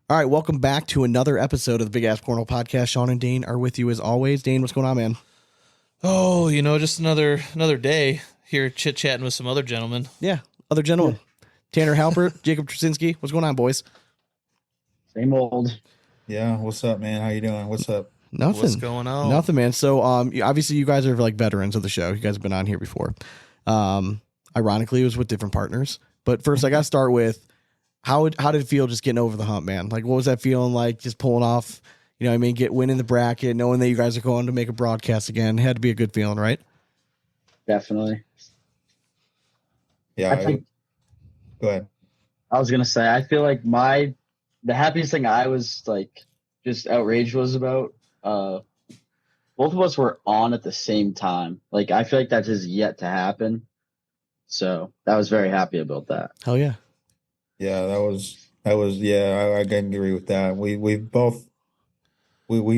All right, welcome back to another episode of the Big Ass Cornhole Podcast. Sean and Dane are with you as always. Dane, what's going on, man? Oh, just another day here chit-chatting with some other gentlemen. Yeah, other gentlemen. Tanner Halbert, Jacob Trzcienski. What's going on, boys? Same old. Yeah, what's up, man? How you doing? What's up? Nothing. What's going on? Nothing, man. So, obviously, you guys are like veterans of the show. You guys have been on here before. Ironically, it was with different partners. But first, I got to start with how did it feel just getting over the hump, man? Like, what was that feeling like? Just pulling off, winning the bracket, knowing that you guys are going to make a broadcast again. It had to be a good feeling, right? Definitely. Yeah. Go ahead. I was gonna say, I feel like the happiest thing I was like just outraged was about both of us were on at the same time. Like, I feel like that's just yet to happen. So I was very happy about that. Hell yeah. Yeah, that was yeah, I can agree with that. We've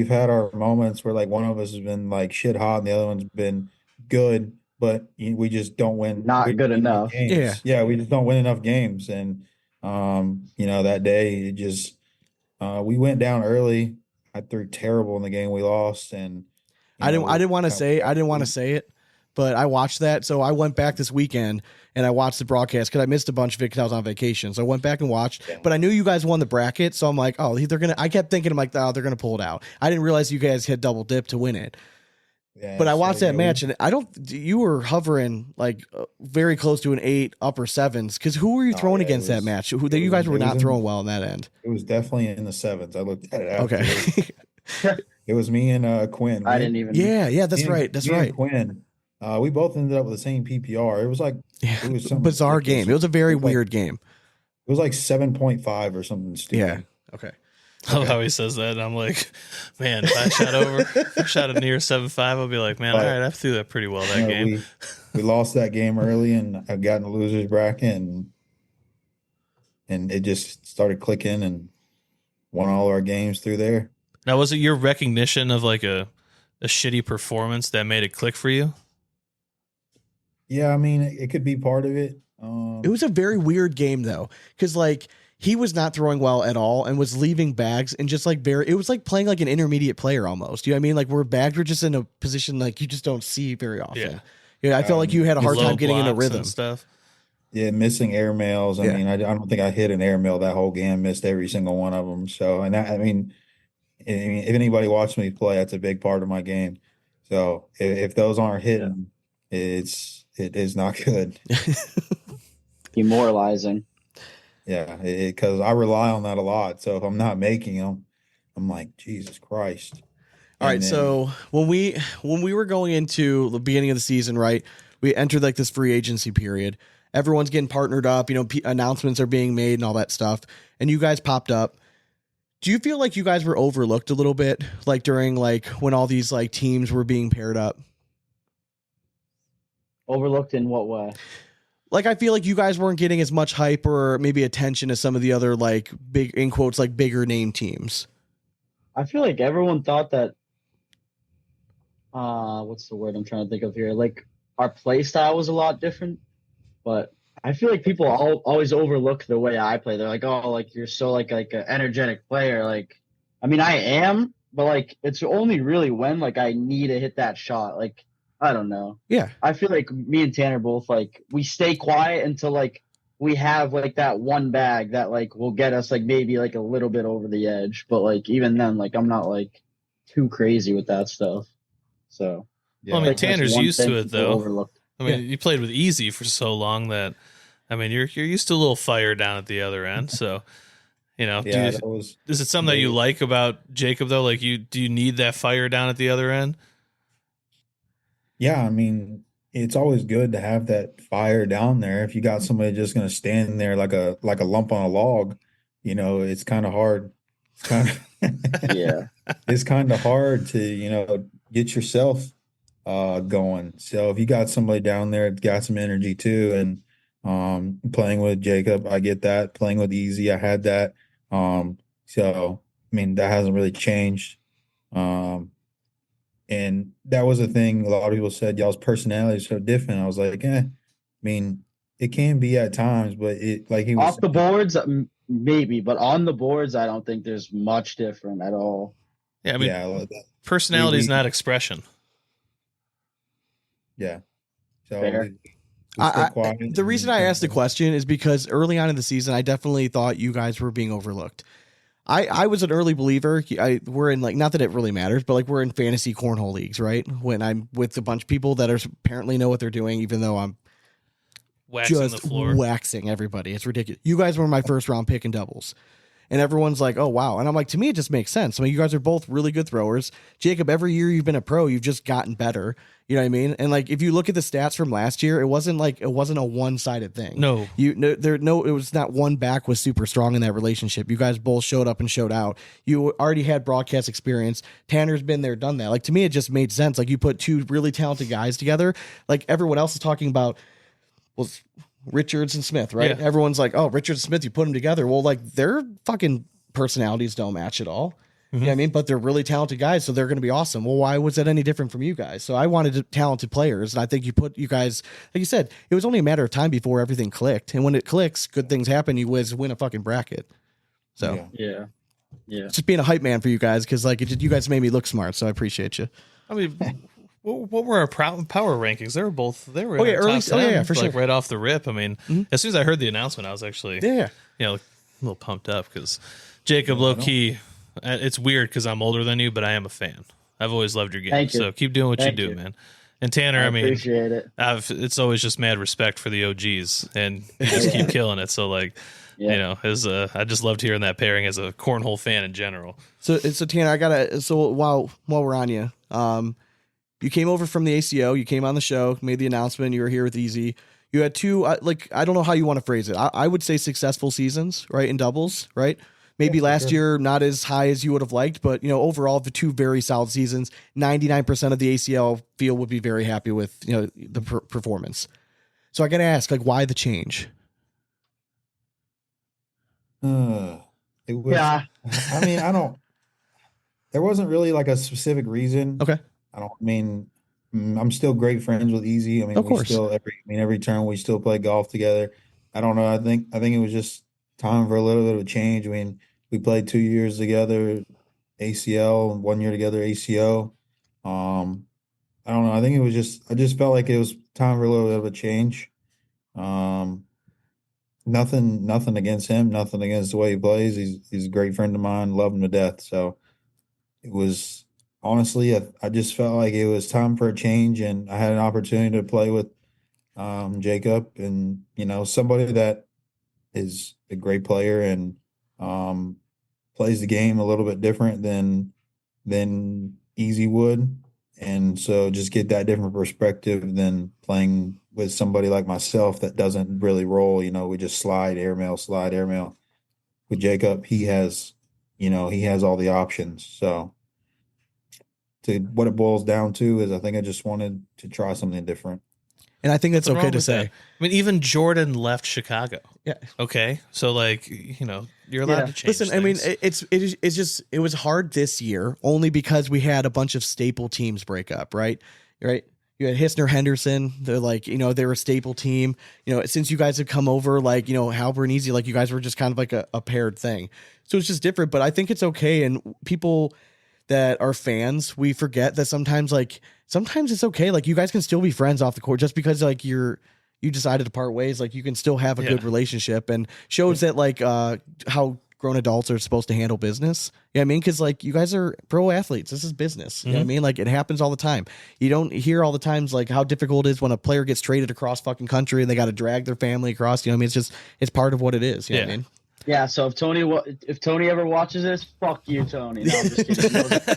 had our moments where like one of us has been like shit hot and the other one's been good, but we just don't win. Not good enough. Games. Yeah, we just don't win enough games. And that day it just we went down early. I threw terrible in the game we lost, and I didn't want to say it, but I watched that. So I went back this weekend and I watched the broadcast because I missed a bunch of it because I was on vacation. So I went back and watched, but I knew you guys won the bracket. So I'm like, oh, I kept thinking, I'm like, oh, they're going to pull it out. I didn't realize you guys had double dip to win it. Yeah, but I watched that match and you were hovering like very close to an 8 upper 7s. Cause who were you throwing against that match? You guys were not throwing well in that end. It was definitely in the 7s. I looked at it after. Okay. It was me and Quinn. I didn't even. Yeah. That's right. Quinn. We both ended up with the same PPR. It was like it was some bizarre game. It was a very weird game. It was like 7.5 or something stupid. Yeah. Okay. I love how he says that. And I'm like, man, if I shot a near 7.5, I'll be like, man, all right, I threw that pretty well that game. We lost that game early, and I got in the losers bracket, and it just started clicking, and won all our games through there. Now, was it your recognition of like a shitty performance that made it click for you? Yeah, I mean, it could be part of it. It was a very weird game though, because like he was not throwing well at all and was leaving bags and just like it was like playing like an intermediate player almost. You know what I mean? Like where bags were just in a position like you just don't see very often. Yeah, I felt like you had a hard time getting into rhythm and stuff. Yeah, missing airmails. I mean, I don't think I hit an airmail that whole game. Missed every single one of them. So, and I mean, if anybody watched me play, that's a big part of my game. So if those aren't hitting, it is not good. Demoralizing. Yeah, because I rely on that a lot. So if I'm not making them, I'm like, Jesus Christ. All right, so when we were going into the beginning of the season, right, we entered like this free agency period. Everyone's getting partnered up, announcements are being made and all that stuff. And you guys popped up. Do you feel like you guys were overlooked a little bit, like during like when all these like teams were being paired up? Overlooked in what way? Like, I feel like you guys weren't getting as much hype or maybe attention as some of the other like big, in quotes, like bigger name teams. I feel like everyone thought that. What's the word I'm trying to think of here? Like our play style was a lot different, but I feel like people always overlook the way I play. They're like, "Oh, like you're so like an energetic player." Like, I mean, I am, but like it's only really when like I need to hit that shot. Like, I don't know. Yeah, I feel like me and Tanner both like we stay quiet until like we have like that one bag that like will get us like maybe like a little bit over the edge. But like even then, like I'm not like too crazy with that stuff. So yeah. Well, I mean, Tanner's used to it though. Overlooked. I mean, you played with Easy for so long that, I mean, you're used to a little fire down at the other end. So, is it something that you like about Jacob though? Like, do you need that fire down at the other end? Yeah, I mean, it's always good to have that fire down there. If you got somebody just going to stand there like a lump on a log, it's kind of hard. It's kind of yeah. It's kind of hard to get yourself going. So if you got somebody down there, got some energy too, and playing with Jacob, I get that. Playing with Easy, I had that. So I mean, that hasn't really changed. And that was the thing. A lot of people said y'all's personality is so different. I was like, I mean, it can be at times, but it like he was off the boards. maybe, but on the boards, I don't think there's much different at all. Yeah, I mean, personality is not expression. Yeah. So the reason I asked the question is because early on in the season, I definitely thought you guys were being overlooked. I was an early believer. We're in, like, not that it really matters, but like we're in fantasy cornhole leagues, right? When I'm with a bunch of people that are apparently know what they're doing, even though I'm waxing everybody. It's ridiculous. You guys were my first round pick in doubles. And everyone's like, oh, wow. And I'm like, to me, it just makes sense. I mean, you guys are both really good throwers. Jacob, every year you've been a pro, you've just gotten better. You know what I mean? And like, if you look at the stats from last year, it wasn't a one-sided thing. No. It was not one back was super strong in that relationship. You guys both showed up and showed out. You already had broadcast experience. Tanner's been there, done that. Like, to me, it just made sense. Like, you put two really talented guys together. Like, everyone else is talking about, well, Richards and Smith, right? Yeah. Everyone's like, oh, Richards and Smith, you put them together. Well, like, their fucking personalities don't match at all. Mm-hmm. You know what I mean? But they're really talented guys, so they're going to be awesome. Well, why was that any different from you guys? So I wanted talented players, and I think you put you guys, like you said, it was only a matter of time before everything clicked. And when it clicks, good things happen. You win a fucking bracket. So yeah. Just being a hype man for you guys, because like you guys made me look smart, so I appreciate you. I mean, what were our power rankings? They were early, top 10, for like sure, right off the rip. I mean, as soon as I heard the announcement, I was actually a little pumped up because Jacob, low key. It's weird because I'm older than you, but I am a fan. I've always loved your game, so keep doing what you do, man. And Tanner, I mean, appreciate it. It's always just mad respect for the OGs, and you just keep killing it. So like, you know, I just loved hearing that pairing as a cornhole fan in general. So Tanner, while we're on you, you came over from the ACO, you came on the show, made the announcement, you were here with Easy. You had two, I don't know how you want to phrase it. I would say successful seasons, right, in doubles, right? Maybe last year, not as high as you would have liked, but, you know, overall, the two very solid seasons. 99% of the ACL field would be very happy with, you know, the performance. So I got to ask, like, why the change? It was, I mean, there wasn't really like a specific reason. Okay. I'm still great friends with Easy. I mean, of course. Every turn we still play golf together. I don't know. I think it was just time for a little bit of a change. I mean, we played 2 years together, ACL, and 1 year together, ACO. I don't know. I think I just felt like it was time for a little bit of a change. Nothing against him, nothing against the way he plays. He's a great friend of mine, love him to death. So it was, honestly, I just felt like it was time for a change, and I had an opportunity to play with Jacob, and, you know, somebody that is a great player and plays the game a little bit different than Easy would. And so just get that different perspective than playing with somebody like myself that doesn't really roll. You know, we just slide, airmail. With Jacob, he has all the options. So what it boils down to is I think I just wanted to try something different. And I think that's okay to say. I mean, even Jordan left Chicago. Yeah. Okay. So, like, you know, you're allowed to change. Listen, things. I mean, it was hard this year only because we had a bunch of staple teams break up, right? Right. You had Hissner Henderson. They're like, you know, they're a staple team. You know, since you guys have come over, like, you know, Halbert and Easy, like, you guys were just kind of like a paired thing. So it's just different. But I think it's okay. And people that are fans, we forget that sometimes it's okay. Like, you guys can still be friends off the court just because like you decided to part ways. Like, you can still have a good relationship, and shows that like how grown adults are supposed to handle business. You know what I mean? Because like, you guys are pro athletes. This is business. You know what I mean? Like, it happens all the time. You don't hear all the times like how difficult it is when a player gets traded across fucking country and they got to drag their family across. You know what I mean? It's part of what it is. You know what I mean? Yeah, so if Tony ever watches this, fuck you, Tony. No, I'm just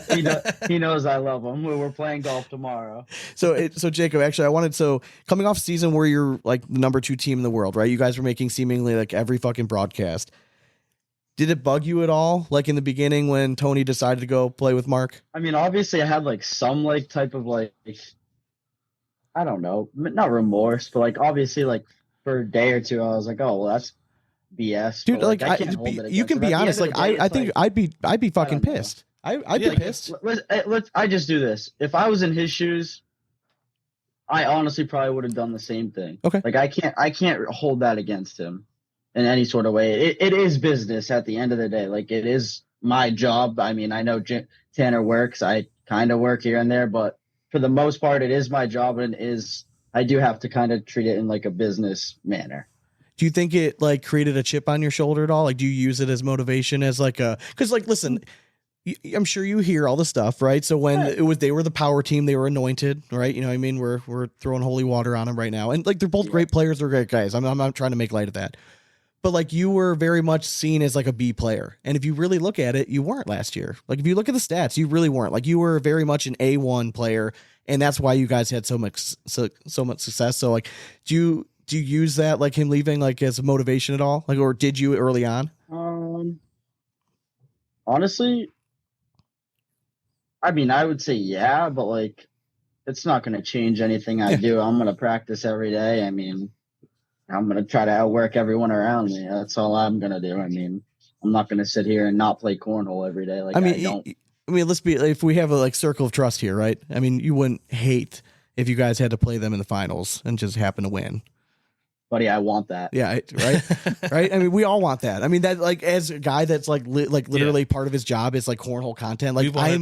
kidding. He knows I love him. We're playing golf tomorrow. So Jacob, actually, coming off season where you're like the number 2 team in the world, right? You guys were making seemingly like every fucking broadcast. Did it bug you at all, like in the beginning when Tony decided to go play with Mark? I mean, obviously, I had like some like type of like, I don't know, not remorse, but like obviously like for a day or two, I was like, oh well, that's BS, dude. Like you can be honest. Like I think I'd be fucking pissed. I'd be pissed. I just do this. If I was in his shoes, I honestly probably would have done the same thing. Okay. Like I can't hold that against him. in any sort of way. It is business at the end of the day. Like, it is my job. I mean, I know Tanner works. I kind of work here and there, but for the most part, it is my job, and I do have to kind of treat it in like a business manner. Do you think it like created a chip on your shoulder at all? Like, do you use it as motivation as like because like, listen, I'm sure you hear all the stuff, right? So when they were the power team, they were anointed, right? You know what I mean? We're throwing holy water on them right now. And like, they're both great players. They're great guys. I'm not trying to make light of that, but like, you were very much seen as like a B player. And if you really look at it, you weren't last year. Like, if you look at the stats, you really weren't. Like, you were very much an A1 player. And that's why you guys had so much success. So like, do you use that, like him leaving, like as a motivation at all? Like, or did you early on? Honestly, I mean, I would say yeah, but like, it's not going to change anything I do. I'm going to practice every day. I mean, I'm going to try to outwork everyone around me. That's all I'm going to do. I mean, I'm not going to sit here and not play cornhole every day. Like, I mean, let's be, if we have a like circle of trust here, right? I mean, you wouldn't hate if you guys had to play them in the finals and just happen to win. Buddy, I want that. Yeah, right, right. I mean, we all want that. I mean, that like, as a guy that's like literally part of his job is like cornhole content. Like, I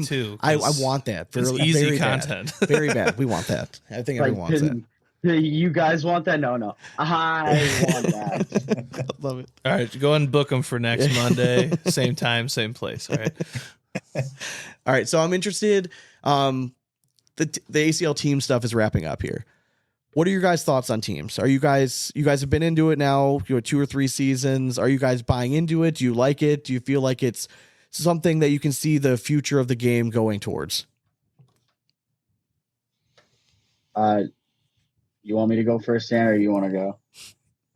want that. It's easy content. Very bad. We want that. I think everyone wants that. You guys want that? No. I want that. Love it. All right, go and book them for next Monday, same time, same place. All right. All right. So I'm interested. The ACL team stuff is wrapping up here. What are your guys' thoughts on teams? Are you guys have been into it now, 2 or 3 seasons? Are you guys buying into it? Do you like it? Do you feel like it's something that you can see the future of the game going towards? You want me to go first, Dan, or you want to go?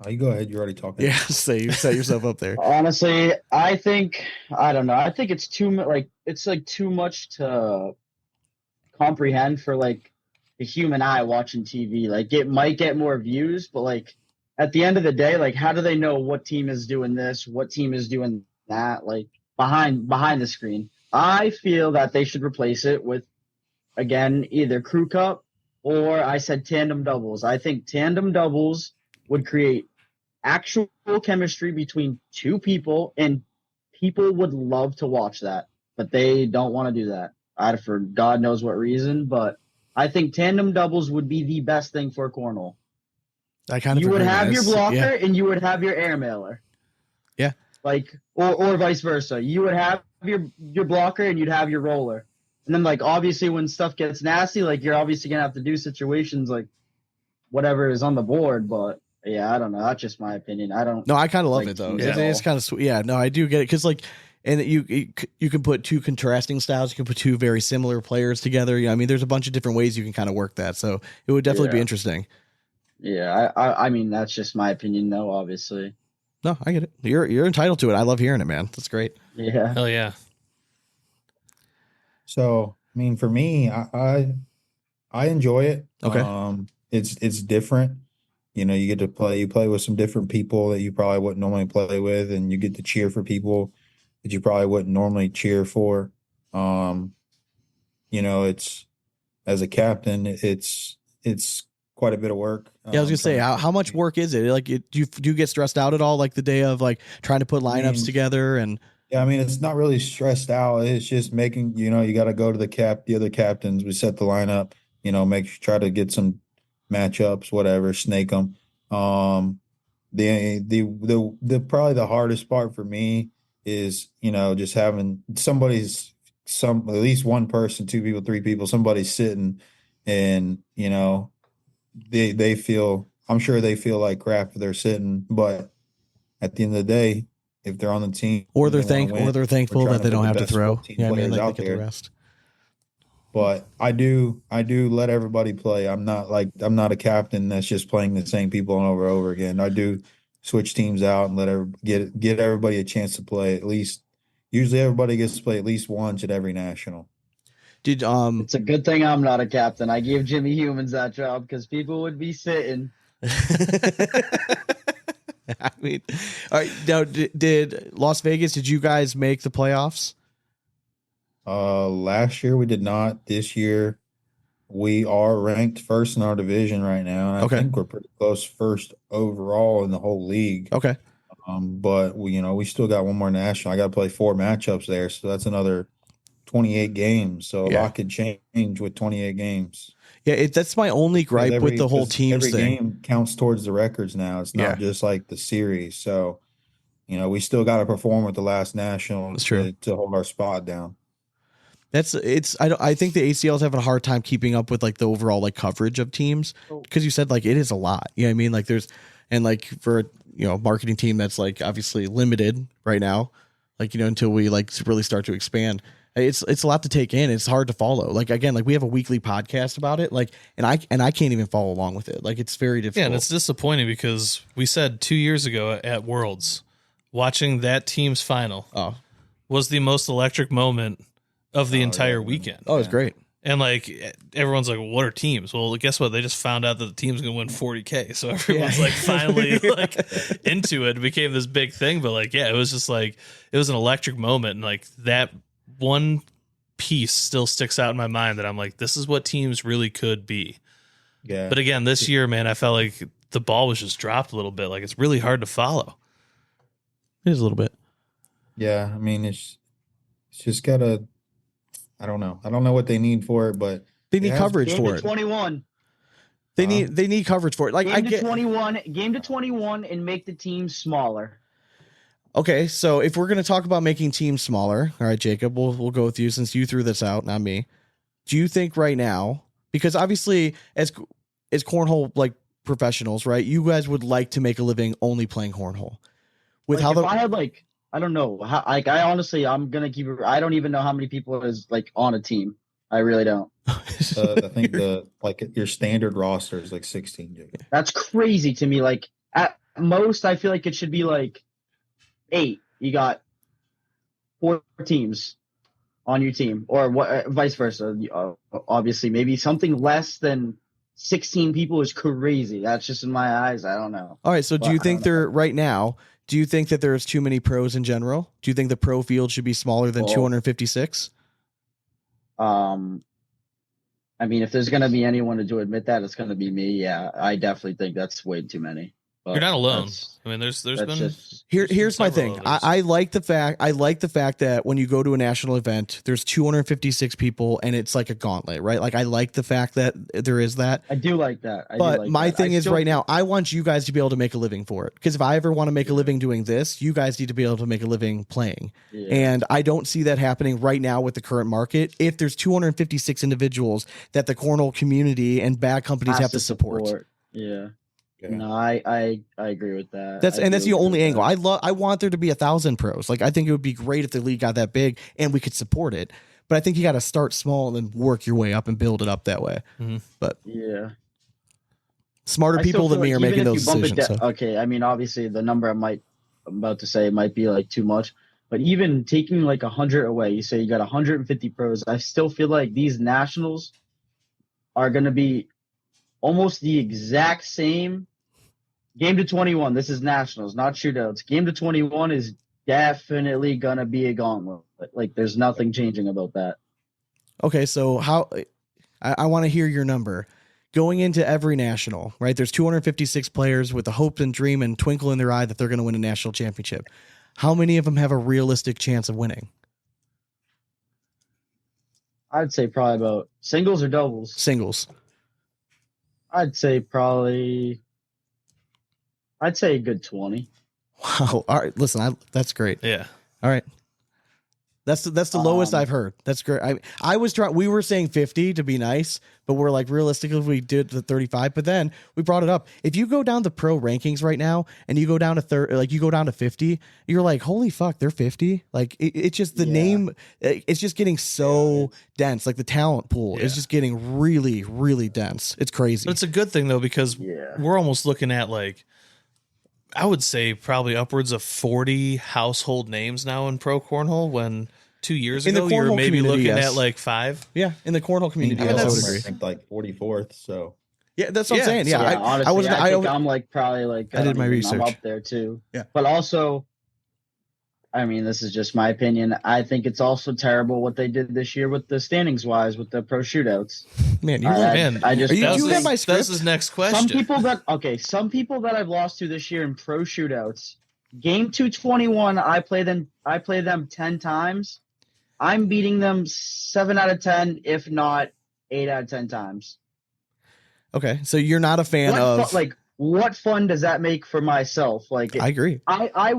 You go ahead. You're already talking. Yeah, so you set yourself up there. Honestly, I don't know. I think it's too much to comprehend for like the human eye watching TV. Like, it might get more views, but like, at the end of the day, like, how do they know what team is doing this, what team is doing that, like behind the screen? I feel that they should replace it with, again, either crew cup or I said tandem doubles. I think tandem doubles would create actual chemistry between 2 people, and people would love to watch that, but they don't want to do that. For God knows what reason, but I think tandem doubles would be the best thing for cornhole. You would have your blocker and you would have your air mailer. Yeah. Like, or vice versa. You would have your blocker and you'd have your roller. And then, like, obviously when stuff gets nasty, like, you're obviously going to have to do situations like whatever is on the board. But yeah, I don't know. That's just my opinion. No, I kind of love it though. It's kind of sweet. Yeah, no, I do get it. Cause like, and you can put 2 contrasting styles. You can put 2 very similar players together. I mean, there's a bunch of different ways you can kind of work that. So it would definitely be interesting. Yeah, I mean, that's just my opinion, though. Obviously. No, I get it. You're entitled to it. I love hearing it, man. That's great. Yeah. Hell yeah. So, I mean, for me, I enjoy it. Okay. It's different. You know, you get to you play with some different people that you probably wouldn't normally play with, and you get to cheer for people that you probably wouldn't normally cheer for. You know, it's, as a captain, it's quite a bit of work. Yeah, I was gonna say, how much work is it? Like, do you get stressed out at all? Like the day of like trying to put lineups together and. Yeah, I mean, it's not really stressed out. It's just making, you got to go to the other captains. We set the lineup, try to get some matchups, whatever, snake them. The probably the hardest part for me is, just having at least one person, 2 people, 3 people, somebody sitting and, they feel, I'm sure they feel like crap if they're sitting, but at the end of the day, if they're on the team, or they're thankful that they don't have to throw. Yeah, I mean, like, they get the rest. But I do let everybody play. I'm not a captain that's just playing the same people over and over again. I do switch teams out and get everybody a chance to play at least. Usually, everybody gets to play at least once at every national. It's a good thing I'm not a captain. I gave Jimmy Humans that job because people would be sitting. I mean, all right. Now, did Las Vegas? Did you guys make the playoffs? Last year we did not. This year we are ranked first in our division right now, and I think we're pretty close first overall in the whole league. Okay. But we still got one more national. I got to play 4 matchups there, so that's another 28 games. So a lot could change with 28 games. Yeah, that's my only gripe with the whole teams thing. Every game counts towards the records now. It's not just like the series. So, we still got to perform with the last national to hold our spot down. I think the ACL is having a hard time keeping up with like the overall like coverage of teams, because you said like it is a lot. You know what I mean? Like for a marketing team that's like obviously limited right now, like until we like really start to expand. It's a lot to take in. It's hard to follow. Like again, like we have a weekly podcast about it. Like and I can't even follow along with it. Like it's very difficult. Yeah, and it's disappointing because we said 2 years ago at Worlds, watching that team's final was the most electric moment of the entire weekend. Oh, it was great. And like everyone's like, what are teams? Well, guess what? They just found out that the team's gonna win 40K. So everyone's like finally like into it. It became this big thing. But like, yeah, it was just like it was an electric moment, and like that one piece still sticks out in my mind that I'm like, this is what teams really could be. Yeah. But again, this year, man, I felt like the ball was just dropped a little bit. Like it's really hard to follow. It is a little bit. Yeah, I mean it's just gotta. I don't know. I don't know what they need for it, but they need coverage for it. 21. They need coverage for it. Like game to 21 and make the team smaller. Okay, so if we're going to talk about making teams smaller, all right, Jacob, we'll go with you since you threw this out, not me. Do you think right now, because obviously as cornhole like professionals, right, you guys would like to make a living only playing cornhole. With like if I had like, I don't know, like I honestly, I'm gonna keep it. I don't even know how many people is like on a team. I really don't. I think your standard roster is like 16. Jacob. That's crazy to me. Like at most, I feel like it should be like 8. You got 4 teams on your team, or what? Vice versa. Obviously, maybe something less than 16 people is crazy. That's just in my eyes. I don't know. All right. So, do you think right now? Do you think that there's too many pros in general? Do you think the pro field should be smaller than 256? I mean, if there's gonna be anyone to admit that, it's gonna be me. Yeah, I definitely think that's way too many. You're not alone. I mean, there's been here's my thing. I like the fact that when you go to a national event, there's 256 people and it's like a gauntlet, right? Like I like the fact that there is that. I do like that. But my thing is right now, I want you guys to be able to make a living for it. Because if I ever want to make a living doing this, you guys need to be able to make a living playing. Yeah. And I don't see that happening right now with the current market. If there's 256 individuals that the cornhole community and bag companies have to support. Yeah. No, I agree with that. That's the only angle. I want there to be 1,000 pros. Like I think it would be great if the league got that big and we could support it. But I think you got to start small and then work your way up and build it up that way. Mm-hmm. But yeah, smarter people than me are making those decisions. Okay, I mean obviously the number I'm about to say might be like too much, but even taking like 100 away, you say you got 150 pros. I still feel like these nationals are going to be almost the exact same. Game to 21. This is nationals, not shootouts. Game to 21 is definitely gonna be a gauntlet. Like, there's nothing changing about that. Okay, so I want to hear your number going into every national. Right, there's 256 players with the hope and dream and twinkle in their eye that they're going to win a national championship. How many of them have a realistic chance of winning? I'd say probably about singles or doubles. Singles. I'd say probably. I'd say a good 20. Wow. All right. Listen, that's great. Yeah. All right. That's the lowest I've heard. That's great. I was trying. We were saying 50 to be nice, but we're like realistically we did the 35. But then we brought it up. If you go down the pro rankings right now and you go down to you go down to 50, you're like, holy fuck, they're 50. Like it's just the name. It's just getting so dense. Like the talent pool is just getting really, really dense. It's crazy. But it's a good thing though because we're almost looking at like. I would say probably upwards of 40 household names now in pro cornhole when 2 years ago you were maybe looking at like 5. Yeah, in the cornhole community. I think like 44th. So yeah, that's what I'm saying. Yeah, honestly, I think I'm like probably like I did my research. I'm up there too. Yeah, but also, I mean, this is just my opinion. I think it's also terrible what they did this year with the standings wise with the pro shootouts. Man, you have my script. That's his next question. Some people that I've lost to this year in pro shootouts game 221, I play them 10 times. I'm beating them 7 out of 10, if not 8 out of 10 times. Okay, so you're not a fan of what fun does that make for myself? I agree. I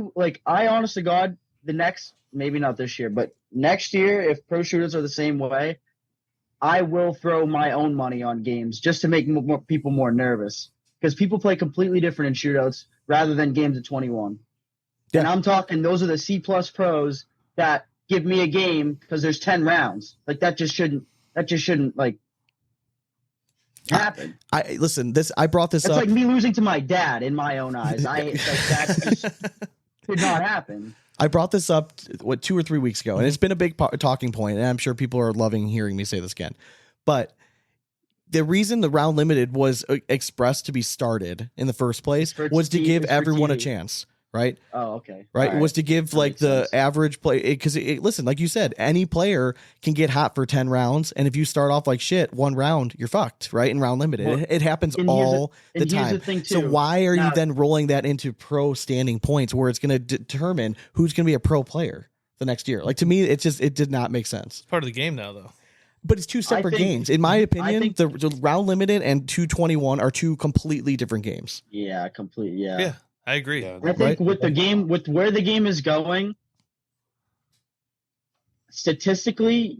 honest to God, the next, maybe not this year, but next year, if pro shooters are the same way, I will throw my own money on games just to make more people more nervous, because people play completely different in shootouts rather than games of 21. Yeah. And I'm talking, those are the C+ pros that give me a game because there's 10 rounds. Like that just shouldn't like happen. I brought this up. It's like me losing to my dad in my own eyes. That just could not happen. I brought this up 2 or 3 weeks ago, and it's been a big talking point, and I'm sure people are loving hearing me say this again. But the reason the round limited was expressed to be started in the first place was to give everyone a chance. Right. Oh, okay. Right. It was to give like the average play, because listen, like you said, any player can get hot for 10 rounds. And if you start off like shit, 1 round, you're fucked. Right. In round limited, well, it happens all the time. So why are you then rolling that into pro standing points where it's going to determine who's going to be a pro player the next year? Like, to me, it did not make sense. It's part of the game now, though. But it's 2 separate games. In my opinion, the round limited and 221 are 2 completely different games. Yeah, completely. Yeah. Yeah. I agree. I think with the game, with where the game is going, statistically,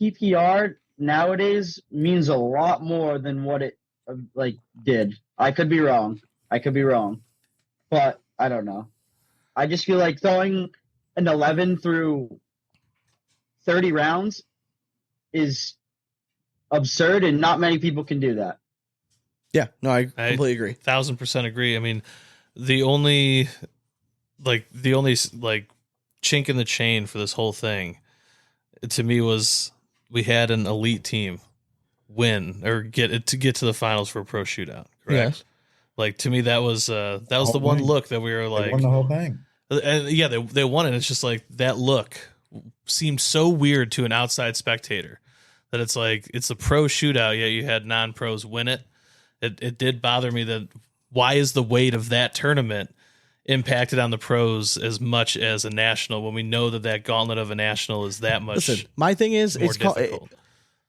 PPR nowadays means a lot more than what it did. I could be wrong, but I don't know. I just feel like throwing an 11 through 30 rounds is absurd, and not many people can do that. Yeah, no, I completely agree. 1000% agree. I mean, the only chink in the chain for this whole thing, to me, was we had an elite team win or get to the finals for a pro shootout. Correct? Yeah. Like, to me, that was the one look that we were like, they won the whole thing. And yeah, they won it. It's just like that look seemed so weird to an outside spectator that it's like it's a pro shootout, yet you had non-pros win it. It did bother me that. Why is the weight of that tournament impacted on the pros as much as a national when we know that gauntlet of a national is that much? Listen, my thing is, it's difficult.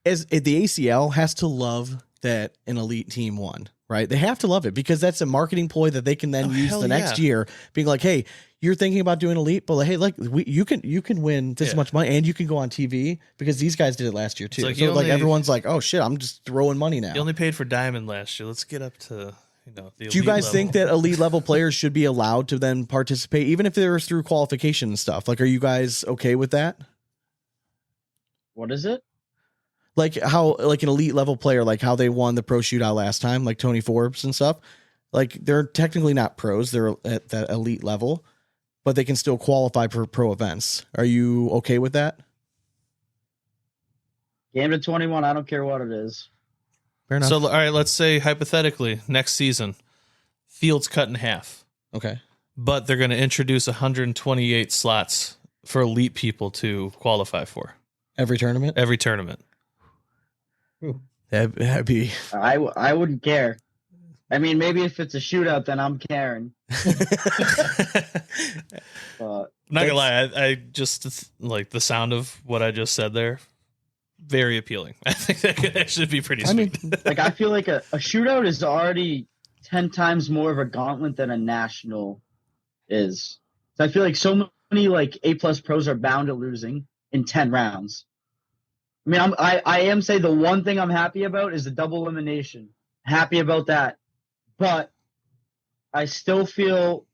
The ACL has to love that an elite team won, right? They have to love it because that's a marketing ploy that they can then use the next year, being like, hey, you're thinking about doing elite, but hey, like you can win this much money and you can go on TV because these guys did it last year too. So everyone's like, oh shit, I'm just throwing money now. You only paid for Diamond last year. Let's get up to. Do you guys think that elite level players should be allowed to then participate, even if they're through qualification and stuff? Like, are you guys okay with that? What is it? Like how, like an elite level player, like how they won the pro shootout last time, like Tony Forbes and stuff. Like, they're technically not pros; they're at that elite level, but they can still qualify for pro events. Are you okay with that? Game to 21. I don't care what it is. Fair enough. So, all right, let's say hypothetically next season, field's cut in half. Okay. But they're going to introduce 128 slots for elite people to qualify for. Every tournament? Every tournament. Ooh. That'd be... I wouldn't care. I mean, maybe if it's a shootout, then I'm caring. I'm not going to lie, I just like the sound of what I just said there. Very appealing. I think that could actually be pretty sweet. I mean, like, I feel like a shootout is already 10 times more of a gauntlet than a national is. So I feel like so many like A+ pros are bound to losing in 10 rounds. I mean, I am say the one thing I'm happy about is the double elimination. Happy about that. But I still feel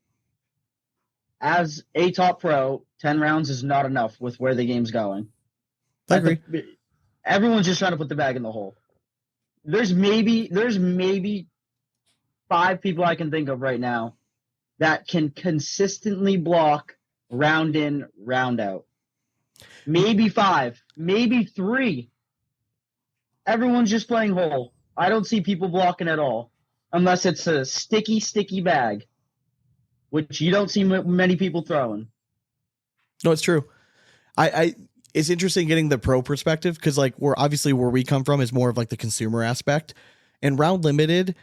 as a top pro, 10 rounds is not enough with where the game's going. I agree. Everyone's just trying to put the bag in the hole. There's maybe 5 people I can think of right now that can consistently block round in, round out. Maybe 5, maybe 3. Everyone's just playing hole. I don't see people blocking at all, unless it's a sticky bag, which you don't see many people throwing. No, it's true. It's interesting getting the pro perspective because, like, we're obviously where we come from is more of like the consumer aspect, and round limited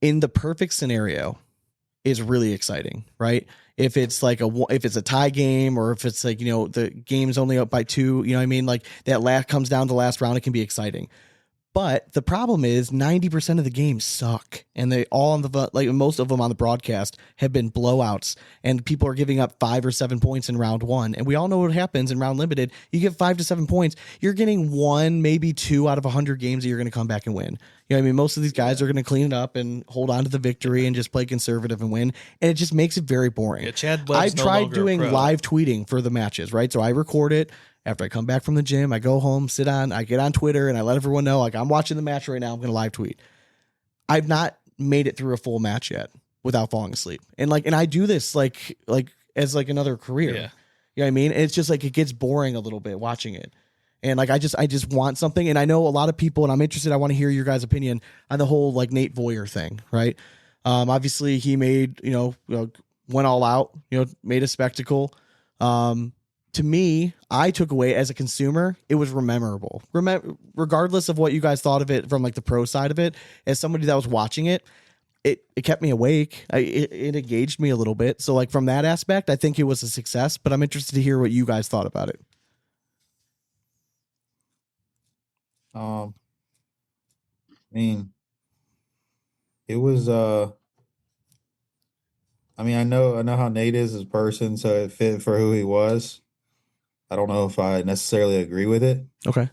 in the perfect scenario, is really exciting, right? If it's like if it's a tie game, or if it's like, the game's only up by 2, you know what I mean? Like that comes down to the last round, it can be exciting. But the problem is 90% of the games suck, and they all most of them on the broadcast have been blowouts, and people are giving up 5 or 7 points in round 1. And we all know what happens in round limited. You get 5 to 7 points, you're getting 1, maybe 2 out of 100 games that you're going to come back and win. You know what I mean? Most of these guys are going to clean it up and hold on to the victory and just play conservative and win. And it just makes it very boring. Yeah, Chad I've tried doing live tweeting for the matches, right? So I record it. After I come back from the gym, I go home, I get on Twitter, and I let everyone know, like, I'm watching the match right now. I'm going to live tweet. I've not made it through a full match yet without falling asleep. And I do this like as like another career. Yeah. You know what I mean? And it's just like, it gets boring a little bit watching it. And like, I just want something. And I know a lot of people, and I'm interested, I want to hear your guys' opinion on the whole like Nate Voyer thing, right? Obviously he made, went all out, made a spectacle. To me, I took away as a consumer, it was memorable. Regardless of what you guys thought of it from like the pro side of it, as somebody that was watching it, it kept me awake. It engaged me a little bit. So like from that aspect, I think it was a success, but I'm interested to hear what you guys thought about it. I mean, it was, I know how Nate is as a person, so it fit for who he was. I don't know if I necessarily agree with it. Okay.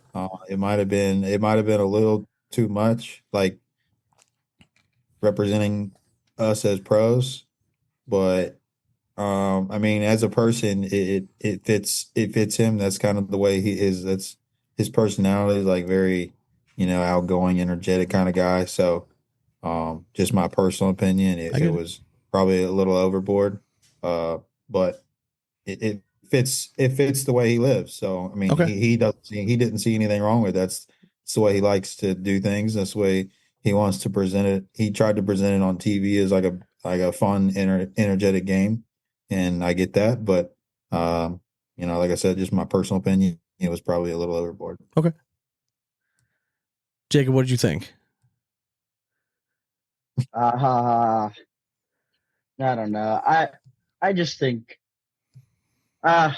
It might have been a little too much, like representing us as pros, but as a person, it fits him. That's kind of the way he is. That's his personality is like very, outgoing, energetic kind of guy. So, just my personal opinion, it was probably a little overboard, but it fits the way he lives. So he didn't see anything wrong with it. That's the way he likes to do things. That's the way he wants to present it. He tried to present it on TV as like a fun, energetic game, and I get that. But like I said, just my personal opinion, it was probably a little overboard. Okay, Jacob, what did you think? I don't know. I just think. I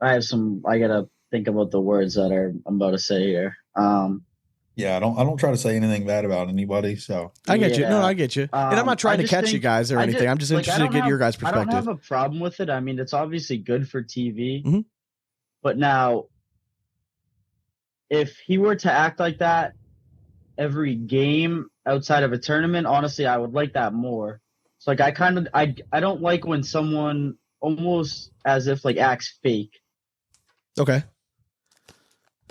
gotta think about the words that I'm about to say here. Yeah, I don't try to say anything bad about anybody. So I get you. No, I get you. And I'm not trying to catch you guys or anything. I'm just interested to get your guys' perspective. I don't have a problem with it. I mean, it's obviously good for TV. Mm-hmm. But now, if he were to act like that every game outside of a tournament, honestly, I would like that more. So like, I don't like when someone almost as if like acts fake. Okay.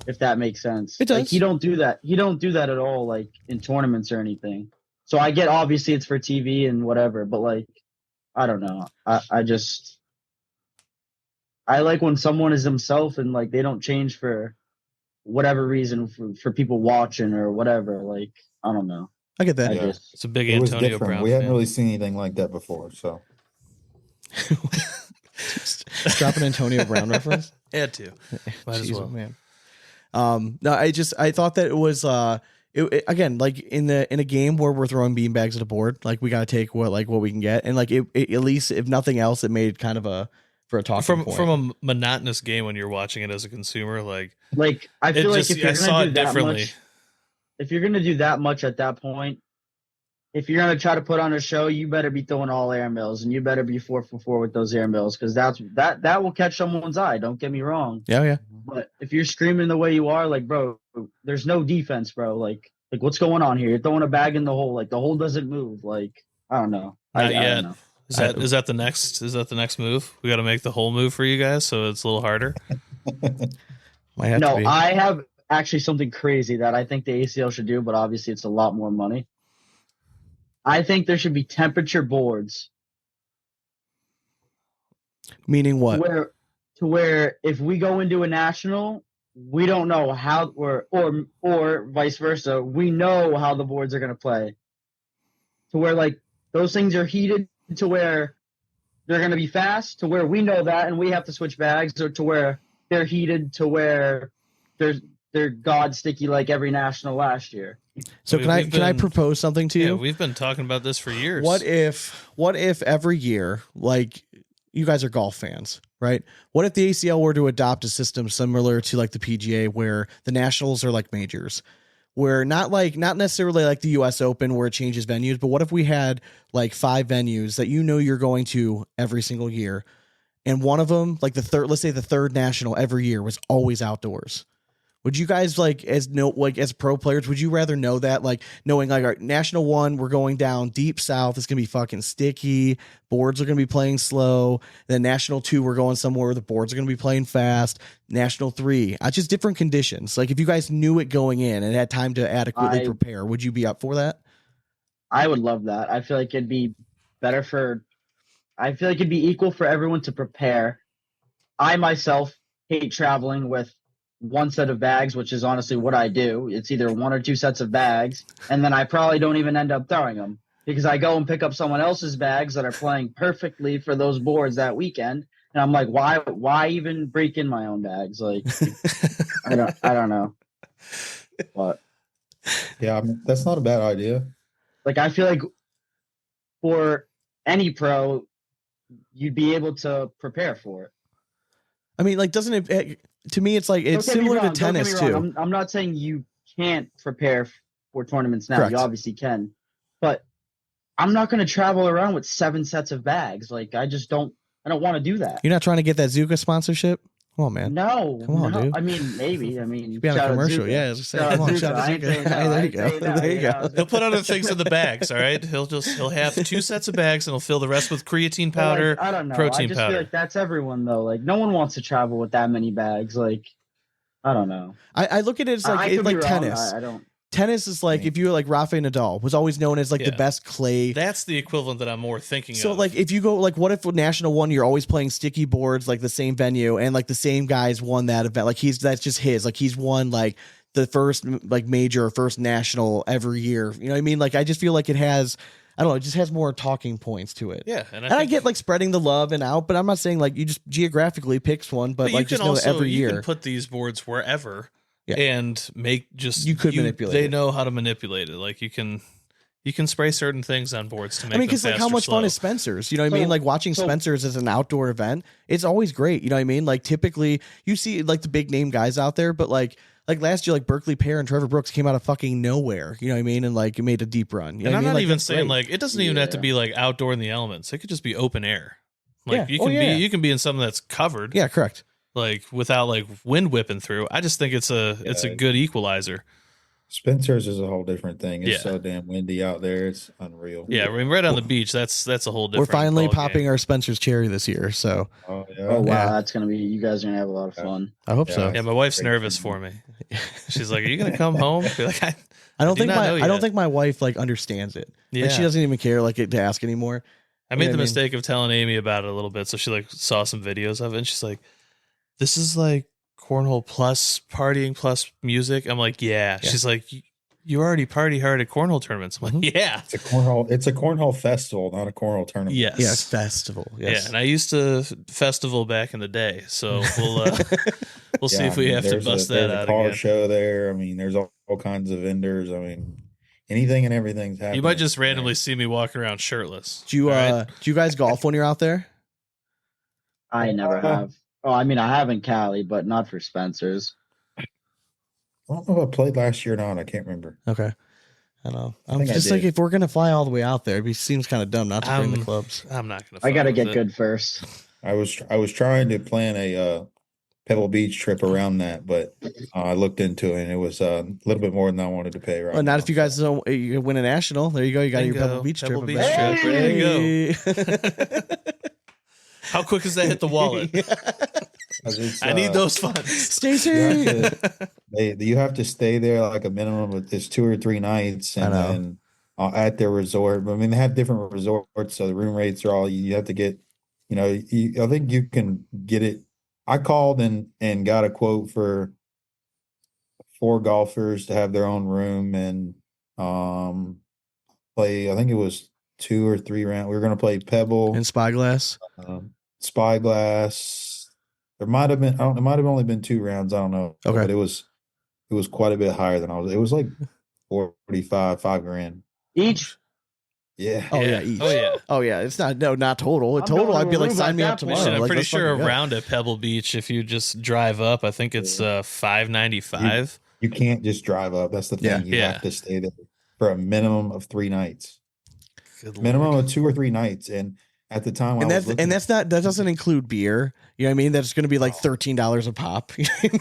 If that makes sense. It does. Like, he don't do that. He don't do that at all, like in tournaments or anything. So I get, obviously it's for TV and whatever, but like, I don't know. I like when someone is themselves and like they don't change for whatever reason for people watching or whatever. Like, I don't know. I get that. It's a big Antonio Brown. We haven't really seen anything like that before, so. Just drop an Antonio Brown reference. Had to. Might as well, man. No, I thought that it was again, like in a game where we're throwing beanbags at a board, like we gotta take what we can get, and like it at least, if nothing else, it made kind of a talking point. From a monotonous game when you're watching it as a consumer, like I feel like if you're gonna do that differently. much, if you're gonna do that much at that point, if you're gonna try to put on a show, you better be throwing all air mills, and you better be 4 for 4 with those air mills, because that will catch someone's eye. Don't get me wrong. Yeah. But if you're screaming the way you are, like, bro, there's no defense, bro. Like what's going on here? You're throwing a bag in the hole. Like the hole doesn't move. Like, I don't know. Not yet. I don't know. Is that the next move? We got to make the whole move for you guys, so it's a little harder. I have actually something crazy that I think the ACL should do, but obviously it's a lot more money. I think there should be temperature boards. Meaning what? Where if we go into a national, we don't know how, or vice versa, we know how the boards are going to play. To where like those things are heated to where they're going to be fast, to where we know that and we have to switch bags, or to where they're heated to where they're god sticky like every national last year. So can I propose something to you? Yeah, we've been talking about this for years. What if every year, like, you guys are golf fans, right? What if the ACL were to adopt a system similar to like the PGA, where the nationals are like majors, where not necessarily like the US Open where it changes venues, but what if we had like 5 venues that you're going to every single year, and one of them, like let's say the third national every year, was always outdoors? Would you guys, like, as pro players, would you rather know that, like, knowing like our national one, we're going down deep south, it's gonna be fucking sticky, boards are gonna be playing slow. Then national 2, we're going somewhere where the boards are gonna be playing fast. National 3, just different conditions. Like, if you guys knew it going in and had time to adequately prepare, would you be up for that? I would love that. I feel like it'd be better I feel like it'd be equal for everyone to prepare. I myself hate traveling with one set of bags, which is honestly what I do. It's either 1 or 2 sets of bags, and then I probably don't even end up throwing them because I go and pick up someone else's bags that are playing perfectly for those boards that weekend, and I'm like, why even break in my own bags? Like, I don't know. But yeah, I mean, that's not a bad idea. Like, I feel like for any pro, you'd be able to prepare for it. I mean, like, doesn't it? To me, it's like it's similar to tennis too. I'm not saying you can't prepare for tournaments now. Correct. You obviously can, but I'm not going to travel around with 7 sets of bags. Like, I don't want to do that. You're not trying to get that Zuka sponsorship? Come on, man. No, come on, dude. I mean, maybe. I mean, be on a commercial. Yeah, just say, come on, shout out Zuka. There you go. There you go. He'll put other things in the bags. All right, he'll have 2 sets of bags, and he'll fill the rest with creatine powder. Like, I don't know. Protein I just powder. feel like that's everyone though. Like, no one wants to travel with that many bags. Like, I don't know. I look at it as like tennis. I don't. Tennis is like, if you're like Rafael Nadal was always known as like the best clay. That's the equivalent that I'm more thinking of. So like, if you go like, what if national 1, you're always playing sticky boards, like the same venue, and like the same guys won that event. Like that's just his, like he's won like the first like major or first national every year. You know what I mean? Like, I just feel like it has, I don't know, it just has more talking points to it. Yeah. And I get like spreading the love and out, but I'm not saying like you just geographically picks one, but like just know every year. You can put these boards wherever. Yeah. And manipulate. They know how to manipulate it. Like, you can spray certain things on boards to make. I mean, because like, how much fun is Spencer's? You know what I mean? Like, watching Spencer's as an outdoor event, it's always great. You know what I mean? Like, typically you see like the big name guys out there, but like last year, like Berkeley Pear and Trevor Brooks came out of fucking nowhere. You know what I mean? And like it made a deep run. You know and I'm not like, even saying like it doesn't even have to be like outdoor in the elements. It could just be open air. Like you can be in something that's covered. Yeah, correct. Like, without like wind whipping through. I just think it's a good equalizer. Spencer's is a whole different thing. It's so damn windy out there. It's unreal. Yeah, I mean, right on the beach. That's a whole different. We're finally popping our Spencer's cherry this year. So. Oh wow, that's gonna be. You guys are gonna have a lot of fun. I hope so. Yeah, my wife's nervous for me. She's like, "Are you gonna come home?" Be like, I don't think my wife like understands it. Yeah. Like, she doesn't even care like to ask anymore. I made the mistake of telling Amy about it a little bit, so she like saw some videos of it, and she's like, "This is like cornhole plus partying plus music." I'm like, yeah. She's like, "You already party hard at cornhole tournaments." I'm like, yeah. It's a cornhole festival, not a cornhole tournament. Yes, festival. Yes. Yeah, and I used to festival back in the day, so we'll see if we have to bust that out again. Car show there. I mean, there's all kinds of vendors. I mean, anything and everything's happening. You might just randomly see me walking around shirtless. Do you guys golf when you're out there? I never have. Oh, I mean, I have in Cali, but not for Spencer's. I don't know if I played last year or not. I can't remember. Okay. I don't know. I'm just like, if we're going to fly all the way out there, it seems kind of dumb not to bring the clubs. I'm not going to. I got to get good first. I was trying to plan a Pebble Beach trip around that, but I looked into it and it was a little bit more than I wanted to pay. Right. Well, not if you guys don't you win a national. There you go. You got your Pebble Beach trip. There you go. How quick does that hit the wallet? I need those funds. Stacey. You have to stay there like a minimum of 2 or 3 nights, and then at their resort. I mean, they have different resorts, so the room rates are all you have to get. You know, I think you can get it. I called and got a quote for 4 golfers to have their own room and play. I think it was 2 or 3 rounds. We were going to play Pebble and Spyglass. Spyglass. There might have been. It might have only been 2 rounds. I don't know. Okay, but it was quite a bit higher than I was. It was like 45, $5,000 each. Yeah. Oh yeah, each. Oh yeah. Oh yeah. It's not total. I'm Total, going I'd to be like, Aruba sign at me that up point. tomorrow. I'm Like, pretty let's sure fucking go. around at Pebble Beach, if you just drive up, I think it's $5.95. You can't just drive up. That's the thing. You have to stay there for a minimum of 3 nights. Good Minimum Lord. of 2 or 3 nights. And at the time, That doesn't include beer. You know what I mean? That's going to be like $13 a pop. You know what I mean?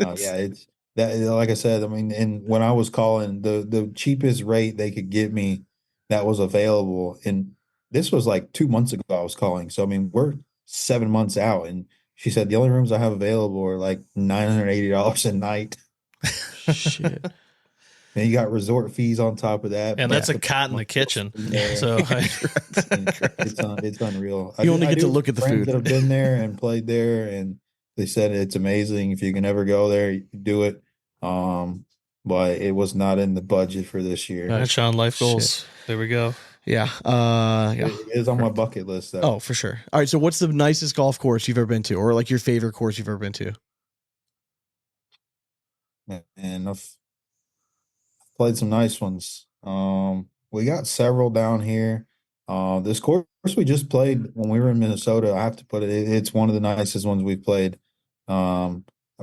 Like, yeah, it's that. Like I said, I mean, and when I was calling, the cheapest rate they could get me that was available, and this was like 2 months ago. I was calling, so I mean, we're 7 months out, and she said the only rooms I have available are like $980 a night. Shit. And you got resort fees on top of that. And that's a cot in the kitchen. So it's unreal. You only get to look at the food. That have been there and played there, and they said it's amazing. If you can ever go there, you do it. But it was not in the budget for this year. All right, Sean, life goals. Shit. There we go. Yeah. It is on my bucket list, though. Oh, for sure. All right. So what's the nicest golf course you've ever been to, or like your favorite course you've ever been to? And I've played some nice ones. We got several down here. This course we just played when we were in Minnesota, I have to put it's one of the nicest ones we've played. I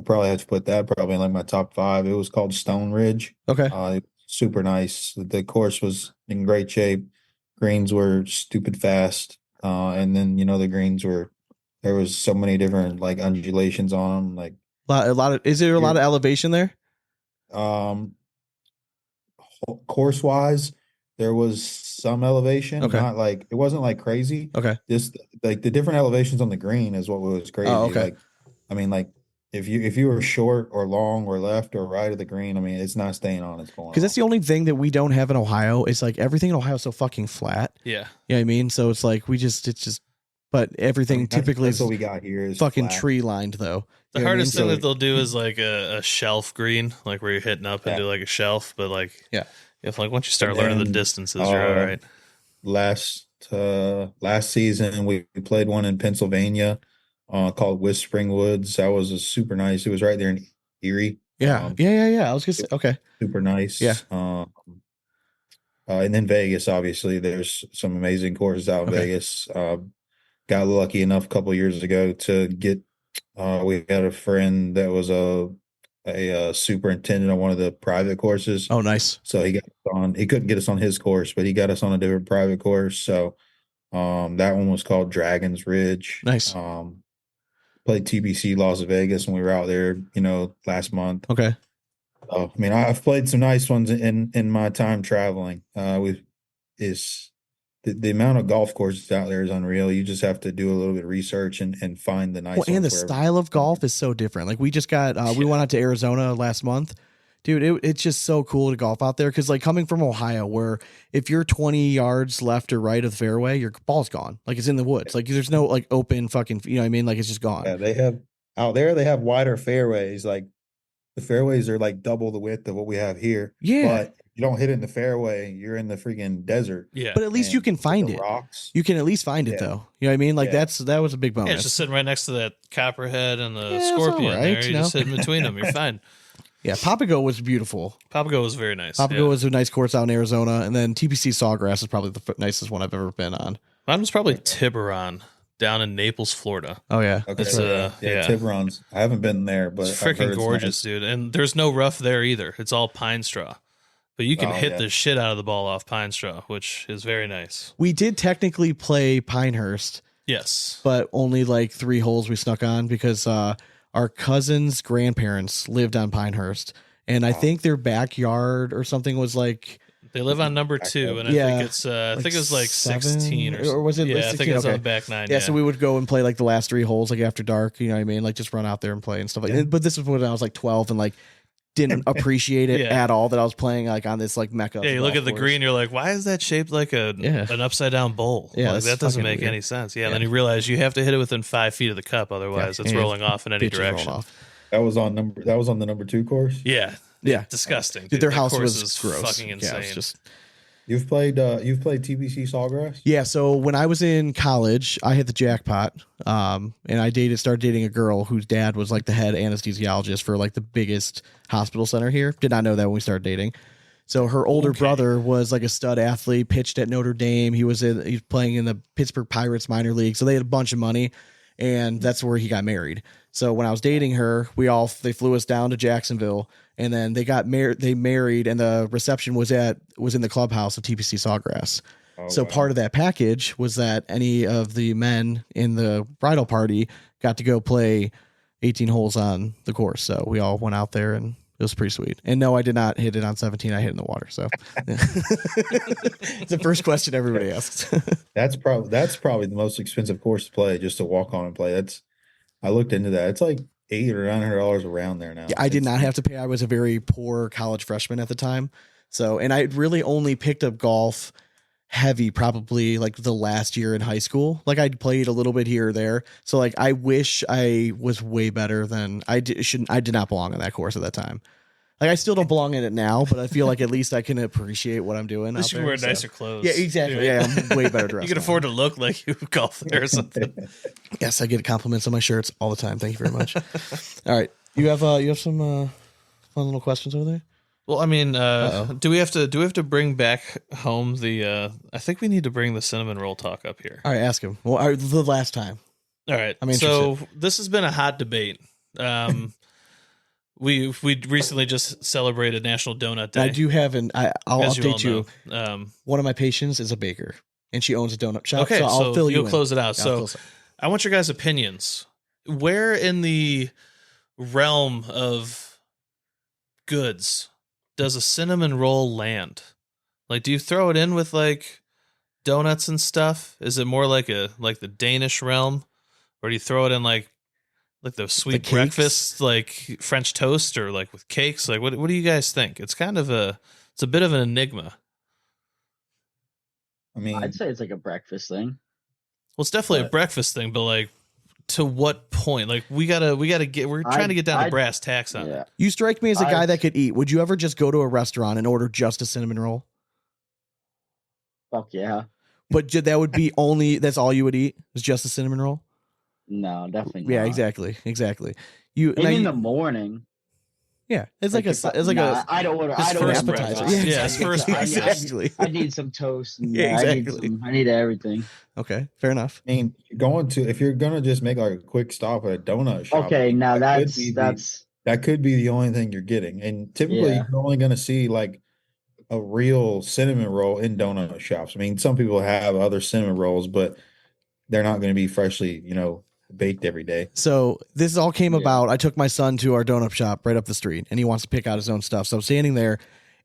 probably have to put that probably in like my top 5. It was called Stone Ridge. Okay. Super nice. The course was in great shape. Greens were stupid fast. And then, the greens there was so many different like undulations on them. Like is there a lot of elevation there? Course wise, there was some elevation. Okay. Not like it wasn't like crazy. Okay. Just like the different elevations on the green is what was crazy. Oh, okay. Like, I mean, like if you were short or long or left or right of the green, I mean, it's not staying on. It's going. Because that's the only thing that we don't have in Ohio. Is like everything in Ohio is so fucking flat. Yeah. You know what I mean? So it's like but everything typically that's is what we got here is fucking flat. tree lined though. The hardest thing that they'll do is like a shelf green, like where you're hitting up into like a shelf, but like if like once you start learning the distances, you're all right. Last season we played one in Pennsylvania called Whispering Woods. That was a super nice. It was right there in Erie. Yeah. I was gonna say okay. Super nice. Yeah. And then Vegas, obviously, there's some amazing courses out in Vegas. Got lucky enough a couple of years ago to get. We had a friend that was a superintendent on one of the private courses. Oh, nice. So he got on. He couldn't get us on his course, but he got us on a different private course. So that one was called Dragon's Ridge. Nice. Played TBC Las Vegas when we were out there, last month. Okay. I mean, I've played some nice ones in my time traveling. The amount of golf courses out there is unreal. You just have to do a little bit of research and find the nice ones. And the style of golf is so different. Like we just got, we went out to Arizona last month. Dude, it's just so cool to golf out there. Cause like coming from Ohio, where if you're 20 yards left or right of the fairway, your ball's gone. Like it's in the woods. Like there's no like open fucking, you know what I mean? Like it's just gone. Yeah, they have wider fairways. Like the fairways are like double the width of what we have here. Yeah. But you don't hit it in the fairway, you're in the freaking desert. Yeah. But at least you can find it. Rocks. You can at least find it though. You know what I mean? Like that was a big bonus. Yeah, it's just sitting right next to that copperhead and the scorpion there. You just sit in between them. You're fine. Yeah, Papago was beautiful. Papago was very nice. Papago was a nice course out in Arizona, and then TPC Sawgrass is probably the nicest one I've ever been on. Mine was probably Tiburon down in Naples, Florida. Oh yeah, okay. Tiburon's. I haven't been there, but it's freaking gorgeous, dude. And there's no rough there either. It's all pine straw, but you can hit the shit out of the ball off pine straw, which is very nice. We did technically play Pinehurst, yes, but only like 3 holes we snuck on because our cousin's grandparents lived on Pinehurst, and I think their backyard or something was like. They live on number 2, and I think it's I think it was like 16 or was it? Yeah, like 16? I think it's on the back 9. Yeah, so we would go and play like the last 3 holes like after dark. You know what I mean? Like just run out there and play and stuff like that. But this was when I was like 12 and like didn't appreciate it at all that I was playing like on this like mecca. Yeah, you look at the green, you're like, why is that shaped like an upside down bowl? Yeah, like, that doesn't make any sense. Yeah, and then you realize you have to hit it within 5 feet of the cup, otherwise it's rolling off in any direction. That was on the number 2 course. Yeah, disgusting. Dude, their house was gross. Fucking insane. Yeah, it's just. You've played TBC Sawgrass? Yeah, so when I was in college, I hit the jackpot. And I started dating a girl whose dad was like the head anesthesiologist for like the biggest hospital center here. Did not know that when we started dating. So her older brother was like a stud athlete, pitched at Notre Dame. He was playing in the Pittsburgh Pirates minor league. So they had a bunch of money, and that's where he got married. So when I was dating her, they flew us down to Jacksonville, and then they got married. They married, and the reception was in the clubhouse of TPC Sawgrass. So part of that package was that any of the men in the bridal party got to go play 18 holes on the course. So we all went out there, and it was pretty sweet. And no, I did not hit it on 17. I hit it in the water. So it's the first question everybody asks. That's probably the most expensive course to play, just to walk on and play. I looked into that. It's like $800 or $900 around there now. Yeah, I did not have to pay. I was a very poor college freshman at the time. So, and I really only picked up golf heavy probably like the last year in high school. Like I'd played a little bit here or there. So like I wish I was way better than I did not belong on that course at that time. Like I still don't belong in it now, but I feel like at least I can appreciate what I'm doing. At least you wear nicer clothes. Yeah, exactly. Yeah, I'm way better dressed. You can afford to look like you golf there or something. Yes, I get compliments on my shirts all the time. Thank you very much. All right, you have some fun little questions over there. Well, I mean, do we have to bring back home the? I think we need to bring the cinnamon roll talk up here. All right, ask him. Well, the last time. All right. So this has been a hot debate. We recently just celebrated National Donut Day. I do have I'll update you. One of my patients is a baker, and she owns a donut shop. Okay, so I'll fill you in. Close it out. So I want your guys' opinions. Where in the realm of goods does a cinnamon roll land? Like, do you throw it in with like donuts and stuff? Is it more like the Danish realm, or do you throw it in like the sweet breakfast, like French toast, or like with cakes? Like, what do you guys think? It's kind of it's a bit of an enigma. I mean, I'd say it's like a breakfast thing. Well, it's definitely a breakfast thing, but like, to what point? Like, we're trying to get down to brass tacks on it. You strike me as a guy that could eat. Would you ever just go to a restaurant and order just a cinnamon roll? Fuck yeah. But that would be that's all you would eat, was just a cinnamon roll? No, definitely not. Yeah, exactly. Maybe in the morning. Yeah, it's like I don't order. I don't appetizer. Yeah, it's first. Exactly. I need some toast. And yeah, exactly. I need everything. Okay, fair enough. I mean, if you're gonna just make like a quick stop at a donut shop. Okay, now that could be the only thing you're getting, and typically you're only gonna see like a real cinnamon roll in donut shops. I mean, some people have other cinnamon rolls, but they're not going to be freshly, baked every day. So this all came about. I took my son to our donut shop right up the street, and he wants to pick out his own stuff. So I'm standing there,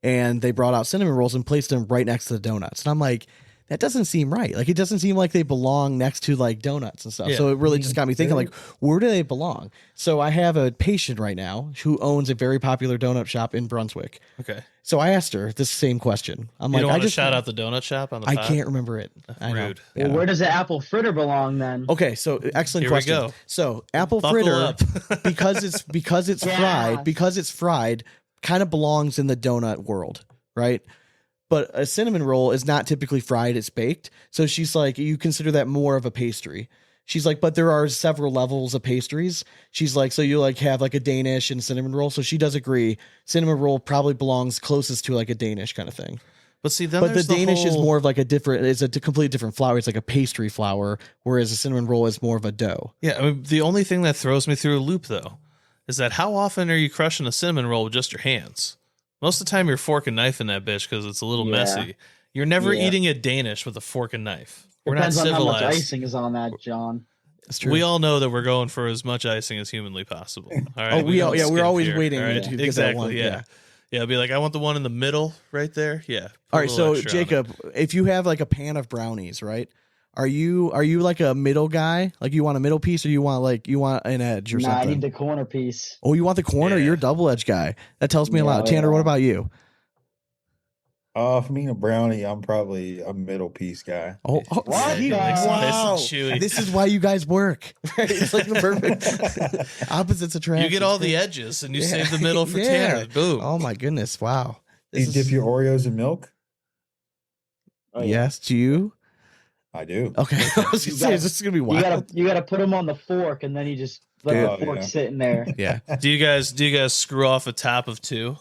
and they brought out cinnamon rolls and placed them right next to the donuts. And I'm like, that doesn't seem right. Like, it doesn't seem like they belong next to like donuts and stuff. Yeah. So it really just got me thinking, like, where do they belong? So I have a patient right now who owns a very popular donut shop in Brunswick. Okay. So I asked her this same question. I'm like, I just shout out the donut shop on the pod? I can't remember it. Rude. Well, where does the apple fritter belong then? Okay, so excellent question. We go. So apple fritter, because it's fried, kind of belongs in the donut world, right? But a cinnamon roll is not typically fried; it's baked. So she's like, you consider that more of a pastry. She's like, but there are several levels of pastries. She's like, so you like have like a Danish and cinnamon roll. So she does agree. Cinnamon roll probably belongs closest to like a Danish kind of thing. But see, then the Danish is more of like it's a completely different flour. It's like a pastry flour, whereas a cinnamon roll is more of a dough. Yeah, I mean, the only thing that throws me through a loop though is that how often are you crushing a cinnamon roll with just your hands? Most of the time, you're fork and knife in that bitch because it's a little messy. You're never eating a Danish with a fork and knife. We're Depends not civilized. on how much icing is on that, John. That's true. We all know that we're going for as much icing as humanly possible. All right. We're always waiting. Right? To get exactly. That one. Yeah. I'll be like, I want the one in the middle right there. Yeah. All right. So Jacob, if you have like a pan of brownies, right? Are you like a middle guy? Like you want a middle piece, or you want an edge or something? I need the corner piece. Oh, you want the corner? Yeah. You're a double edge guy. That tells me a lot. Tanner, what about you? For me, a brownie, I'm probably a middle piece guy. Oh what? Wow. This is why you guys work. It's like the perfect opposites attract. You get all the edges and you save the middle for Tanner. Boom. Oh my goodness. Wow. You dip your Oreos in milk? Oh, yes. Do you? I do. Okay. I was gonna say, this is gonna be wild. You gotta put them on the fork, and then you just let the fork sit in there. Yeah. Do you guys screw off a top of two?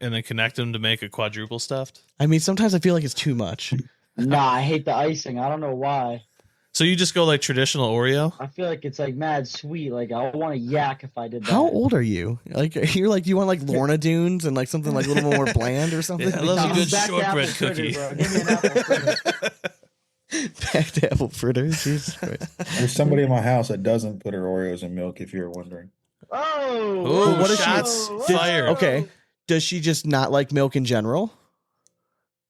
and then connect them to make a quadruple stuffed? I mean, sometimes I feel like it's too much. Nah, I hate the icing. I don't know why. So you just go like traditional Oreo? I feel like it's like mad sweet. Like I want to yak if I did that. How old are you? Like you're like, do you want like Lorna Dunes and like something like a little more bland or something? Yeah, I love a good shortbread cookie. Fritter, give me an apple fritter. Back to apple fritter. Jesus Christ. There's somebody in my house that doesn't put her Oreos in milk, if you're wondering. Oh, Ooh, what is shots she? fired. Okay. Does she just not like milk in general?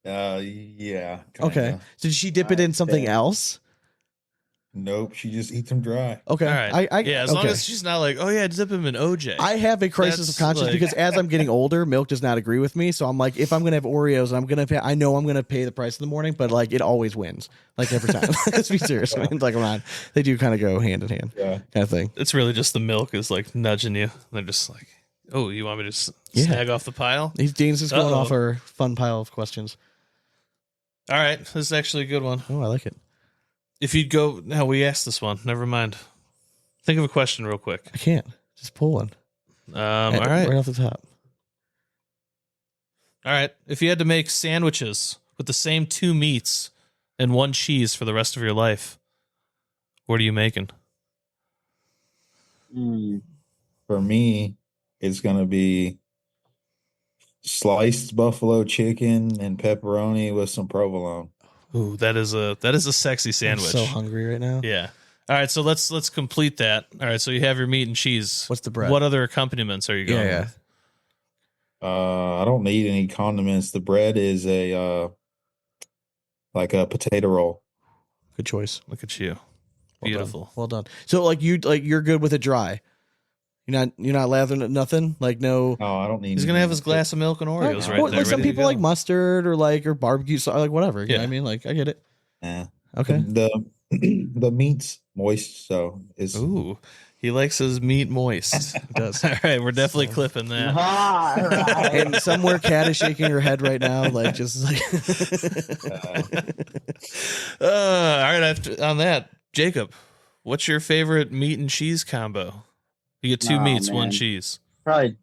Yeah. Kinda. Okay. So did she dip it in something else? Nope, she just eats them dry. Okay. All right. As long okay. as she's not like, oh yeah, dip him in OJ. I have a crisis That's of conscience like- because as I'm getting older, milk does not agree with me. So I'm like, if I'm gonna have Oreos, I'm gonna pay. I know I'm gonna pay the price in the morning, but like it always wins, like every time. Let's be serious. I mean, like I'm not. They do kind of go hand in hand, kind of thing. It's really just the milk is like nudging you. They're just like, oh, you want me to snag off the pile? Dane's just going off our fun pile of questions. All right, this is actually a good one. Oh, I like it. If you'd go, no, we asked this one. Never mind. Think of a question real quick. I can't. Just pull one. All right. Right off the top. All right. If you had to make sandwiches with the same 2 meats and 1 cheese for the rest of your life, what are you making? For me, it's gonna be sliced buffalo chicken and pepperoni with some provolone. Ooh, that is a sexy sandwich. I'm so hungry right now. Yeah. All right, so let's complete that. All right, so you have your meat and cheese. What's the bread? What other accompaniments are you going with? I don't need any condiments. The bread is a like a potato roll. Good choice. Look at you. Beautiful. Well done. So like you're good with it dry. You're not lathering it nothing? Like no. No, I don't need. He's gonna have his glass of milk and Oreos right Or there. like some people like mustard or barbecue sauce, like whatever. You know what I mean? Like I get it. Yeah. Okay. The meat's moist, so it's. Ooh, he likes his meat moist. It does. All right, we're definitely clipping that. Right. And somewhere Kat is shaking her head right now, like just like. All right, on that, Jacob, what's your favorite meat and cheese combo? You get 2 meats, 1 cheese. Probably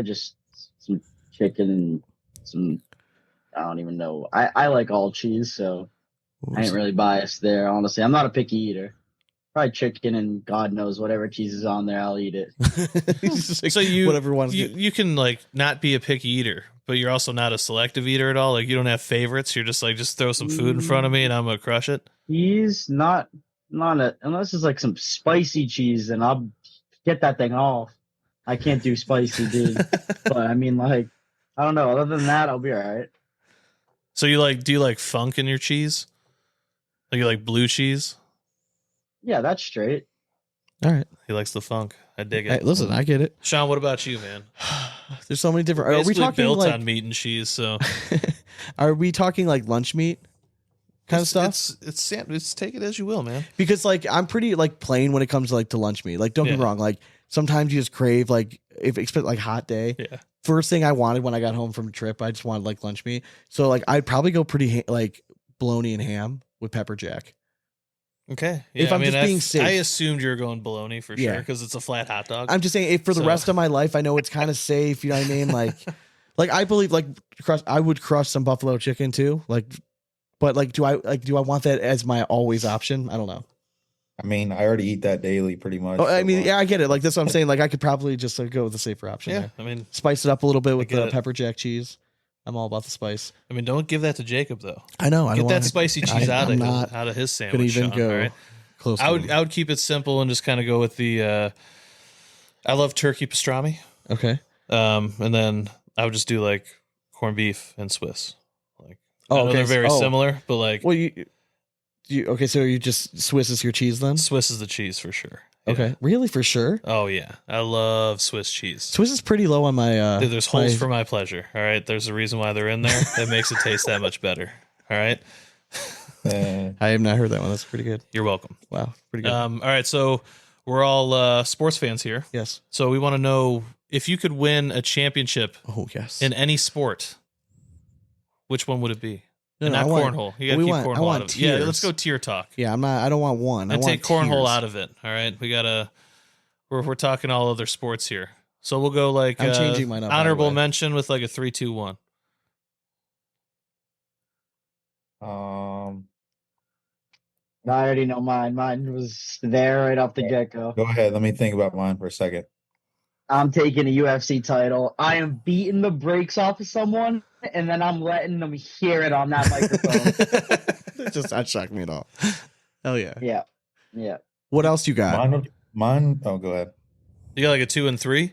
just some chicken and some. I don't even know. I like all cheese, so I ain't really biased there. Honestly, I'm not a picky eater. Probably chicken and God knows whatever cheese is on there, I'll eat it. So you whatever one's you can like not be a picky eater, but you're also not a selective eater at all. Like you don't have favorites. You're just like just throw some food in front of me and I'm gonna crush it. Cheese, not unless it's like some spicy cheese, and I'll get that thing off. I can't do spicy, dude. But I mean, like, I don't know. Other than that, I'll be all right. So do you like funk in your cheese? Like you like blue cheese? Yeah, that's straight. All right. He likes the funk. I dig it. Hey, listen, I get it. Sean, what about you, man? There's so many different. Are we Basically talking built like on meat and cheese? So are we talking like lunch meat kind of stuff? It's take it as you will, man. Because like I'm pretty like plain when it comes to like to lunch meat. Like don't get me wrong. Like sometimes you just crave like if expect like hot day. Yeah. First thing I wanted when I got home from a trip, I just wanted like lunch meat. So like I'd probably go pretty like bologna and ham with pepper jack. Okay. Yeah, If I'm just being safe. I assumed you were going bologna for sure Yeah. because it's a flat hot dog. I'm just saying if for the rest of my life I know it's kind of safe, you know what I mean? Like I believe I would crush some buffalo chicken too. But do I want that as my always option? I don't know. I mean, I already eat that daily pretty much. Oh, I mean, yeah, I get it. Like that's what I'm saying. Like I could probably just go with the safer option. Yeah, there. I mean, spice it up a little bit with the it. pepper jack cheese. I'm all about the spice. I mean, don't give that to Jacob though. I know. I Get don't that wanna, spicy cheese out of his Could sandwich. even Sean, go all right? close. I would keep it simple and just kind of go with the. I love turkey pastrami. Okay. And then I would just do like corned beef and Swiss. Like I know okay. they're very similar, but like well, okay. So you just Swiss is your cheese then? Swiss is the cheese for sure. Yeah. Okay, really for sure. Oh yeah, I love Swiss cheese. Swiss is pretty low on my. Dude, there's holes for my pleasure. All right, there's a reason why they're in there. It makes it taste that much better. All right. I have not heard that one. That's pretty good. You're welcome. Wow, pretty good. All right, so we're all sports fans here. Yes. So we want to know if you could win a championship. Oh yes. In any sport, which one would it be? No, and not cornhole. You got to keep cornhole out of it. Yeah, let's go tier talk. Yeah, I don't want one. I take cornhole out of it. All right, we're talking all other sports here. So we'll go like I'm changing mine up, honorable mention with like a 3-2-1. I already know mine. Mine was there right off the get-go. Go ahead. Let me think about mine for a second. I'm taking a UFC title. I am beating the brakes off of someone, and then I'm letting them hear it on that microphone. That shocked me at all. Hell yeah. Yeah. What else you got? Mine. Oh, go ahead. You got like a 2 and 3?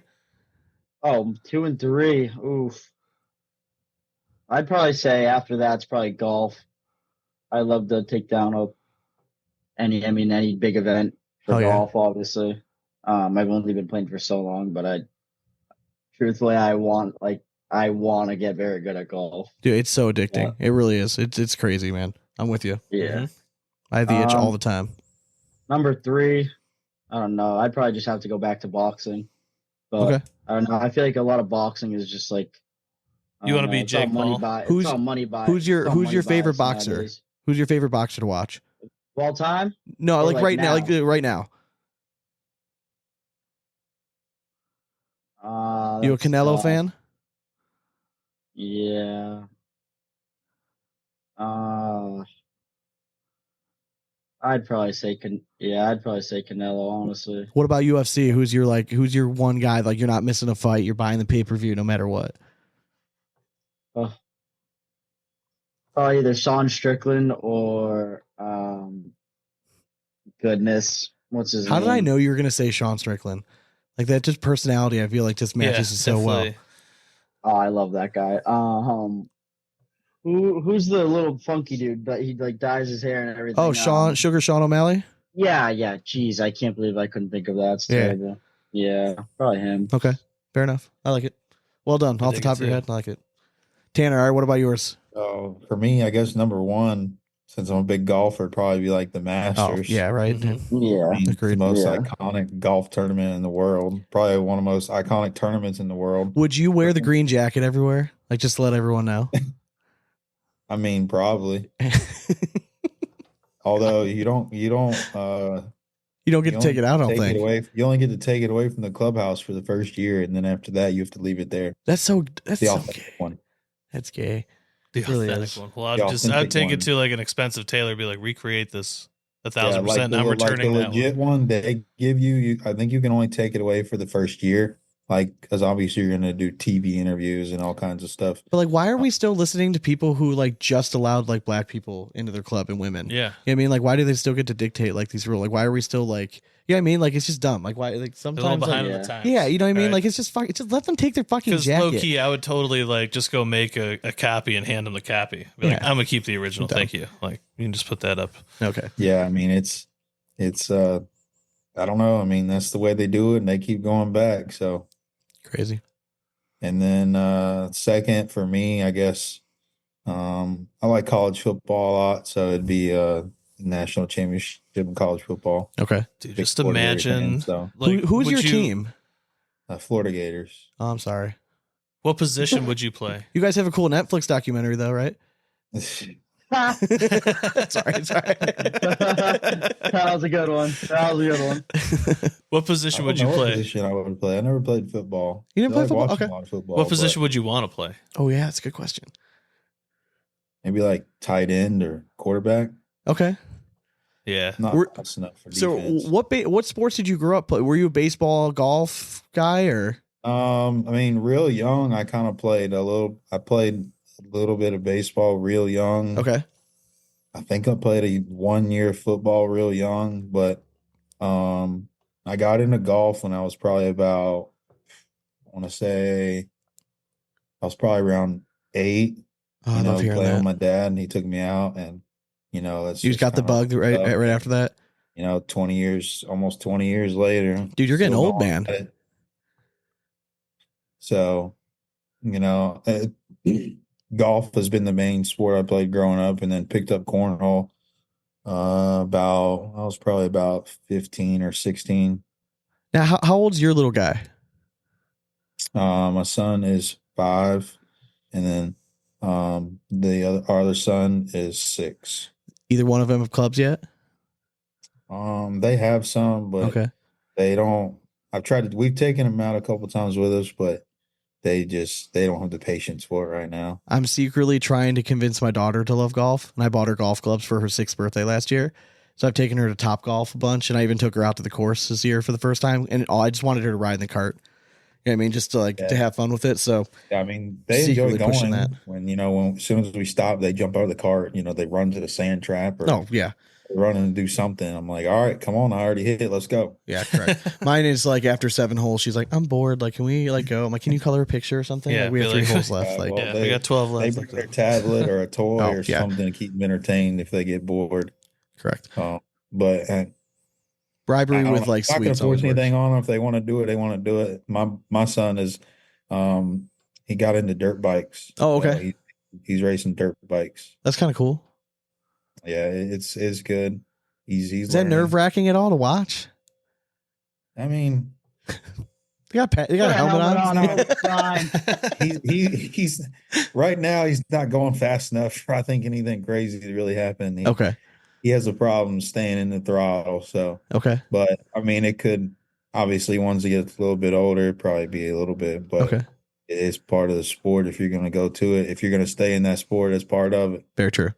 Oh, 2 and 3. Oof. I'd probably say after that, it's probably golf. I love to take down any big event for golf, obviously. I've only been playing for so long, but truthfully, I want to get very good at golf. Dude, it's so addicting. Yeah. It really is. It's crazy, man. I'm with you. Yeah. Mm-hmm. I have the itch all the time. Number 3, I don't know. I'd probably just have to go back to boxing. But okay. I don't know. I feel like a lot of boxing is just like you want to be Jake Paul. Who's your favorite boxer? Nowadays. Who's your favorite boxer to watch? Of all time? No, like right now. Like right now. You a Canelo fan? Yeah. I'd probably say Canelo, honestly. What about UFC? Who's your one guy, like you're not missing a fight, you're buying the pay-per-view no matter what? Probably either Sean Strickland or goodness, what's his name? How did I know you were gonna say Sean Strickland? Like that just personality, I feel like just matches so well. Oh, I love that guy. Who's the little funky dude that he like dyes his hair and everything? Oh, Sean O'Malley? Yeah. Jeez, I can't believe I couldn't think of that. It's terrible. Yeah, probably him. Okay, fair enough. I like it. Well done. Off the top of your head, I like it. Tanner, all right, what about yours? Oh, for me, I guess number 1, since I'm a big golfer, it'd probably be like the Masters. Oh, yeah, right. Mm-hmm. Yeah. I mean, the most iconic golf tournament in the world. Probably one of the most iconic tournaments in the world. Would you wear the green jacket everywhere? Like just to let everyone know? I mean, probably. Although you don't get to take it out, I don't think. You only get to take it away from the clubhouse for the first year, and then after that you have to leave it there. That's so gay. One. That's gay. The authentic one. Well, I'd take it to like an expensive tailor, be like, recreate this 1,000%. Now we're turning that legit one they give you. I think you can only take it away for the first year. Like, because obviously you're going to do TV interviews and all kinds of stuff. But like, why are we still listening to people who like just allowed like black people into their club and women? Yeah. You know what I mean? Like, why do they still get to dictate like these rules? Like, why are we still like, you know what I mean? Like, it's just dumb. Like, why? Like, sometimes behind the times. Yeah, you know what I mean? Right. Like, it's just just let them take their fucking jacket. Low key, I would totally like just go make a copy and hand them the copy. Be like, I'm gonna keep the original. Thank you. Like, you can just put that up. Okay. Yeah, I mean, it's I don't know. I mean, that's the way they do it, and they keep going back. So. Crazy. And then second for me, I guess, I like college football a lot, so it'd be national championship in college football. Okay. Dude, just imagine. So. Like, who's your team? Florida Gators. Oh, I'm sorry. What position would you play? You guys have a cool Netflix documentary though, right? sorry. That was a good one. What position would you play? What position I would play? I never played football. You didn't play football? Okay. A lot of football. What position would you want to play? Oh yeah, that's a good question. Maybe like tight end or quarterback. Okay. Yeah. Not close enough for defense. So what sports did you grow up playing? Were you a baseball, golf guy or? I mean, real young, I kind of played I played a little bit of baseball real young. Okay. I think I played a 1 year of football real young, but I got into golf when I was probably about, I want to say, I was probably around 8. I love hearing playing that. with my dad, and he took me out, and that's you just got the bug right after that. 20 years, almost 20 years later, dude, you're getting old, man. So, golf has been the main sport I played growing up, and then picked up cornhole. I was probably about 15 or 16. Now, how old's your little guy? My son is 5, and then our other son is 6. Either one of them have clubs yet? They have some, but okay. they don't we've taken them out a couple times with us, but they don't have the patience for it right now. I'm secretly trying to convince my daughter to love golf, and I bought her golf clubs for her 6th birthday last year. So I've taken her to Top Golf a bunch, and I even took her out to the course this year for the first time. And I just wanted her to ride in the cart. You know what I mean? Just to to have fun with it. So I mean, they enjoy going that. When as soon as we stop, they jump out of the cart. They run to the sand trap. Or run and do something. I'm like, all right, come on, I already hit it. Let's go. Yeah, correct. Mine is like after 7 holes, she's like, I'm bored. Like, can we go? I'm like, can you color a picture or something? Yeah, like, we have 3 holes left. We got 12 left. They bring their tablet or a toy or something to keep them entertained if they get bored. Correct. But bribery with like sweets. I'm not going to force anything on them. If they want to do it, they want to do it. My son is, he got into dirt bikes. Oh, okay. He's racing dirt bikes. That's kind of cool. Yeah, it's good. He's is that nerve-wracking at all to watch? I mean, they got a helmet on. He's right now. He's not going fast enough for I think anything crazy to really happen. He has a problem staying in the throttle. So but I mean, it could obviously once he gets a little bit older, it'd probably be a little bit, but it's part of the sport. If you're going to go to it, if you're going to stay in that sport, it's part of it. Very true.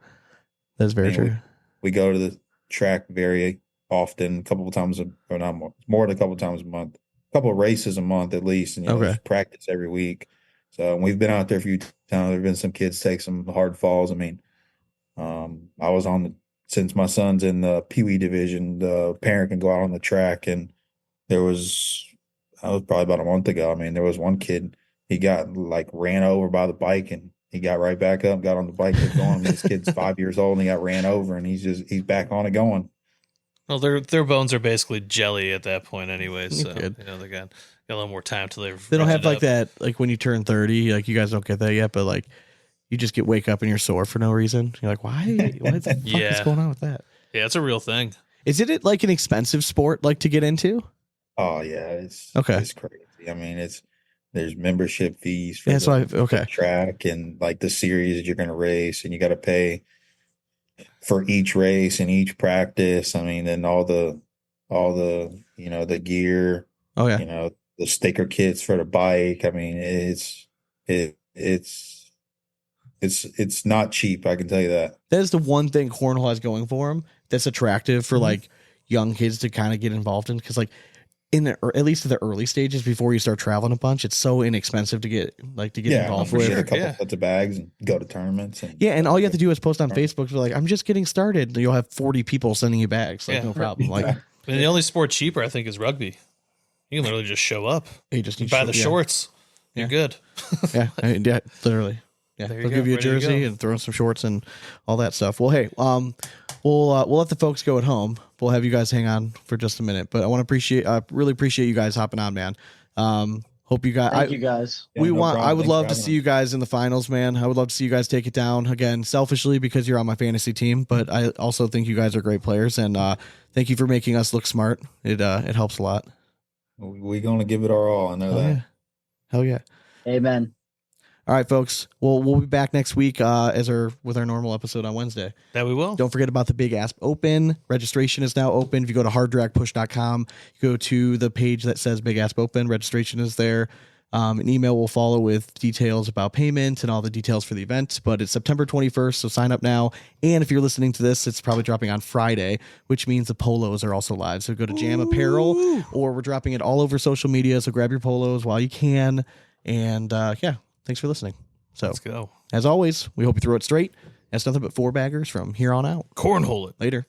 That's very true. We go to the track very often, a couple of times, or not more than a couple of times a month, a couple of races a month at least, and just practice every week. So we've been out there a few times. There've been some kids take some hard falls. I mean, I was since my son's in the Pee Wee division, the parent can go out on the track, and that was probably about a month ago. I mean, there was one kid, he got ran over by the bike, and he got right back up, got on the bike, kept going. This kid's 5 years old, and he got ran over, and he's back on it going. Well, their bones are basically jelly at that point, anyway. So they got a little more time till they don't have that when you turn 30. Like you guys don't get that yet, but you just wake up and you're sore for no reason. You're like, why? What the fuck is going on with that? Yeah, it's a real thing. Is it like an expensive sport to get into? Oh yeah, it's crazy. I mean, there's membership fees for the track and the series that you're going to race, and you got to pay for each race and each practice. I mean, and all the the gear. Oh yeah. The sticker kits for the bike. I mean, it's not cheap. I can tell you that. That is the one thing cornhole has going for them that's attractive for young kids to kind of get involved in, because at least in the early stages before you start traveling a bunch, it's so inexpensive to get involved with. Get a couple sets of bags and go to tournaments. And all you have to do is post on Facebook. You're I'm just getting started. You'll have 40 people sending you bags. No problem. And the only sport cheaper, I think, is rugby. You can literally just show up. You just buy the shorts. You're good. Literally. Yeah, they'll give you a jersey and throw in some shorts and all that stuff. Well, hey, we'll let the folks go at home. We'll have you guys hang on for just a minute, but I really appreciate you guys hopping on, man. Hope you guys. Thank you guys. I would love to see you guys in the finals, man. I would love to see you guys take it down again, selfishly because you're on my fantasy team, but I also think you guys are great players, and thank you for making us look smart. It helps a lot. We're gonna give it our all. I know that. Yeah. Hell yeah. Amen. All right, folks. Well, we'll be back next week with our normal episode on Wednesday. That we will. Don't forget about the Big Asp Open. Registration is now open. If you go to harddragpush.com, you go to the page that says Big Asp Open. Registration is there. An email will follow with details about payment and all the details for the event. But it's September 21st, so sign up now. And if you're listening to this, it's probably dropping on Friday, which means the polos are also live. So go to Jam Apparel, or we're dropping it all over social media. So grab your polos while you can. And thanks for listening. So let's go. As always, we hope you throw it straight. That's nothing but 4 baggers from here on out. Cornhole it. Later.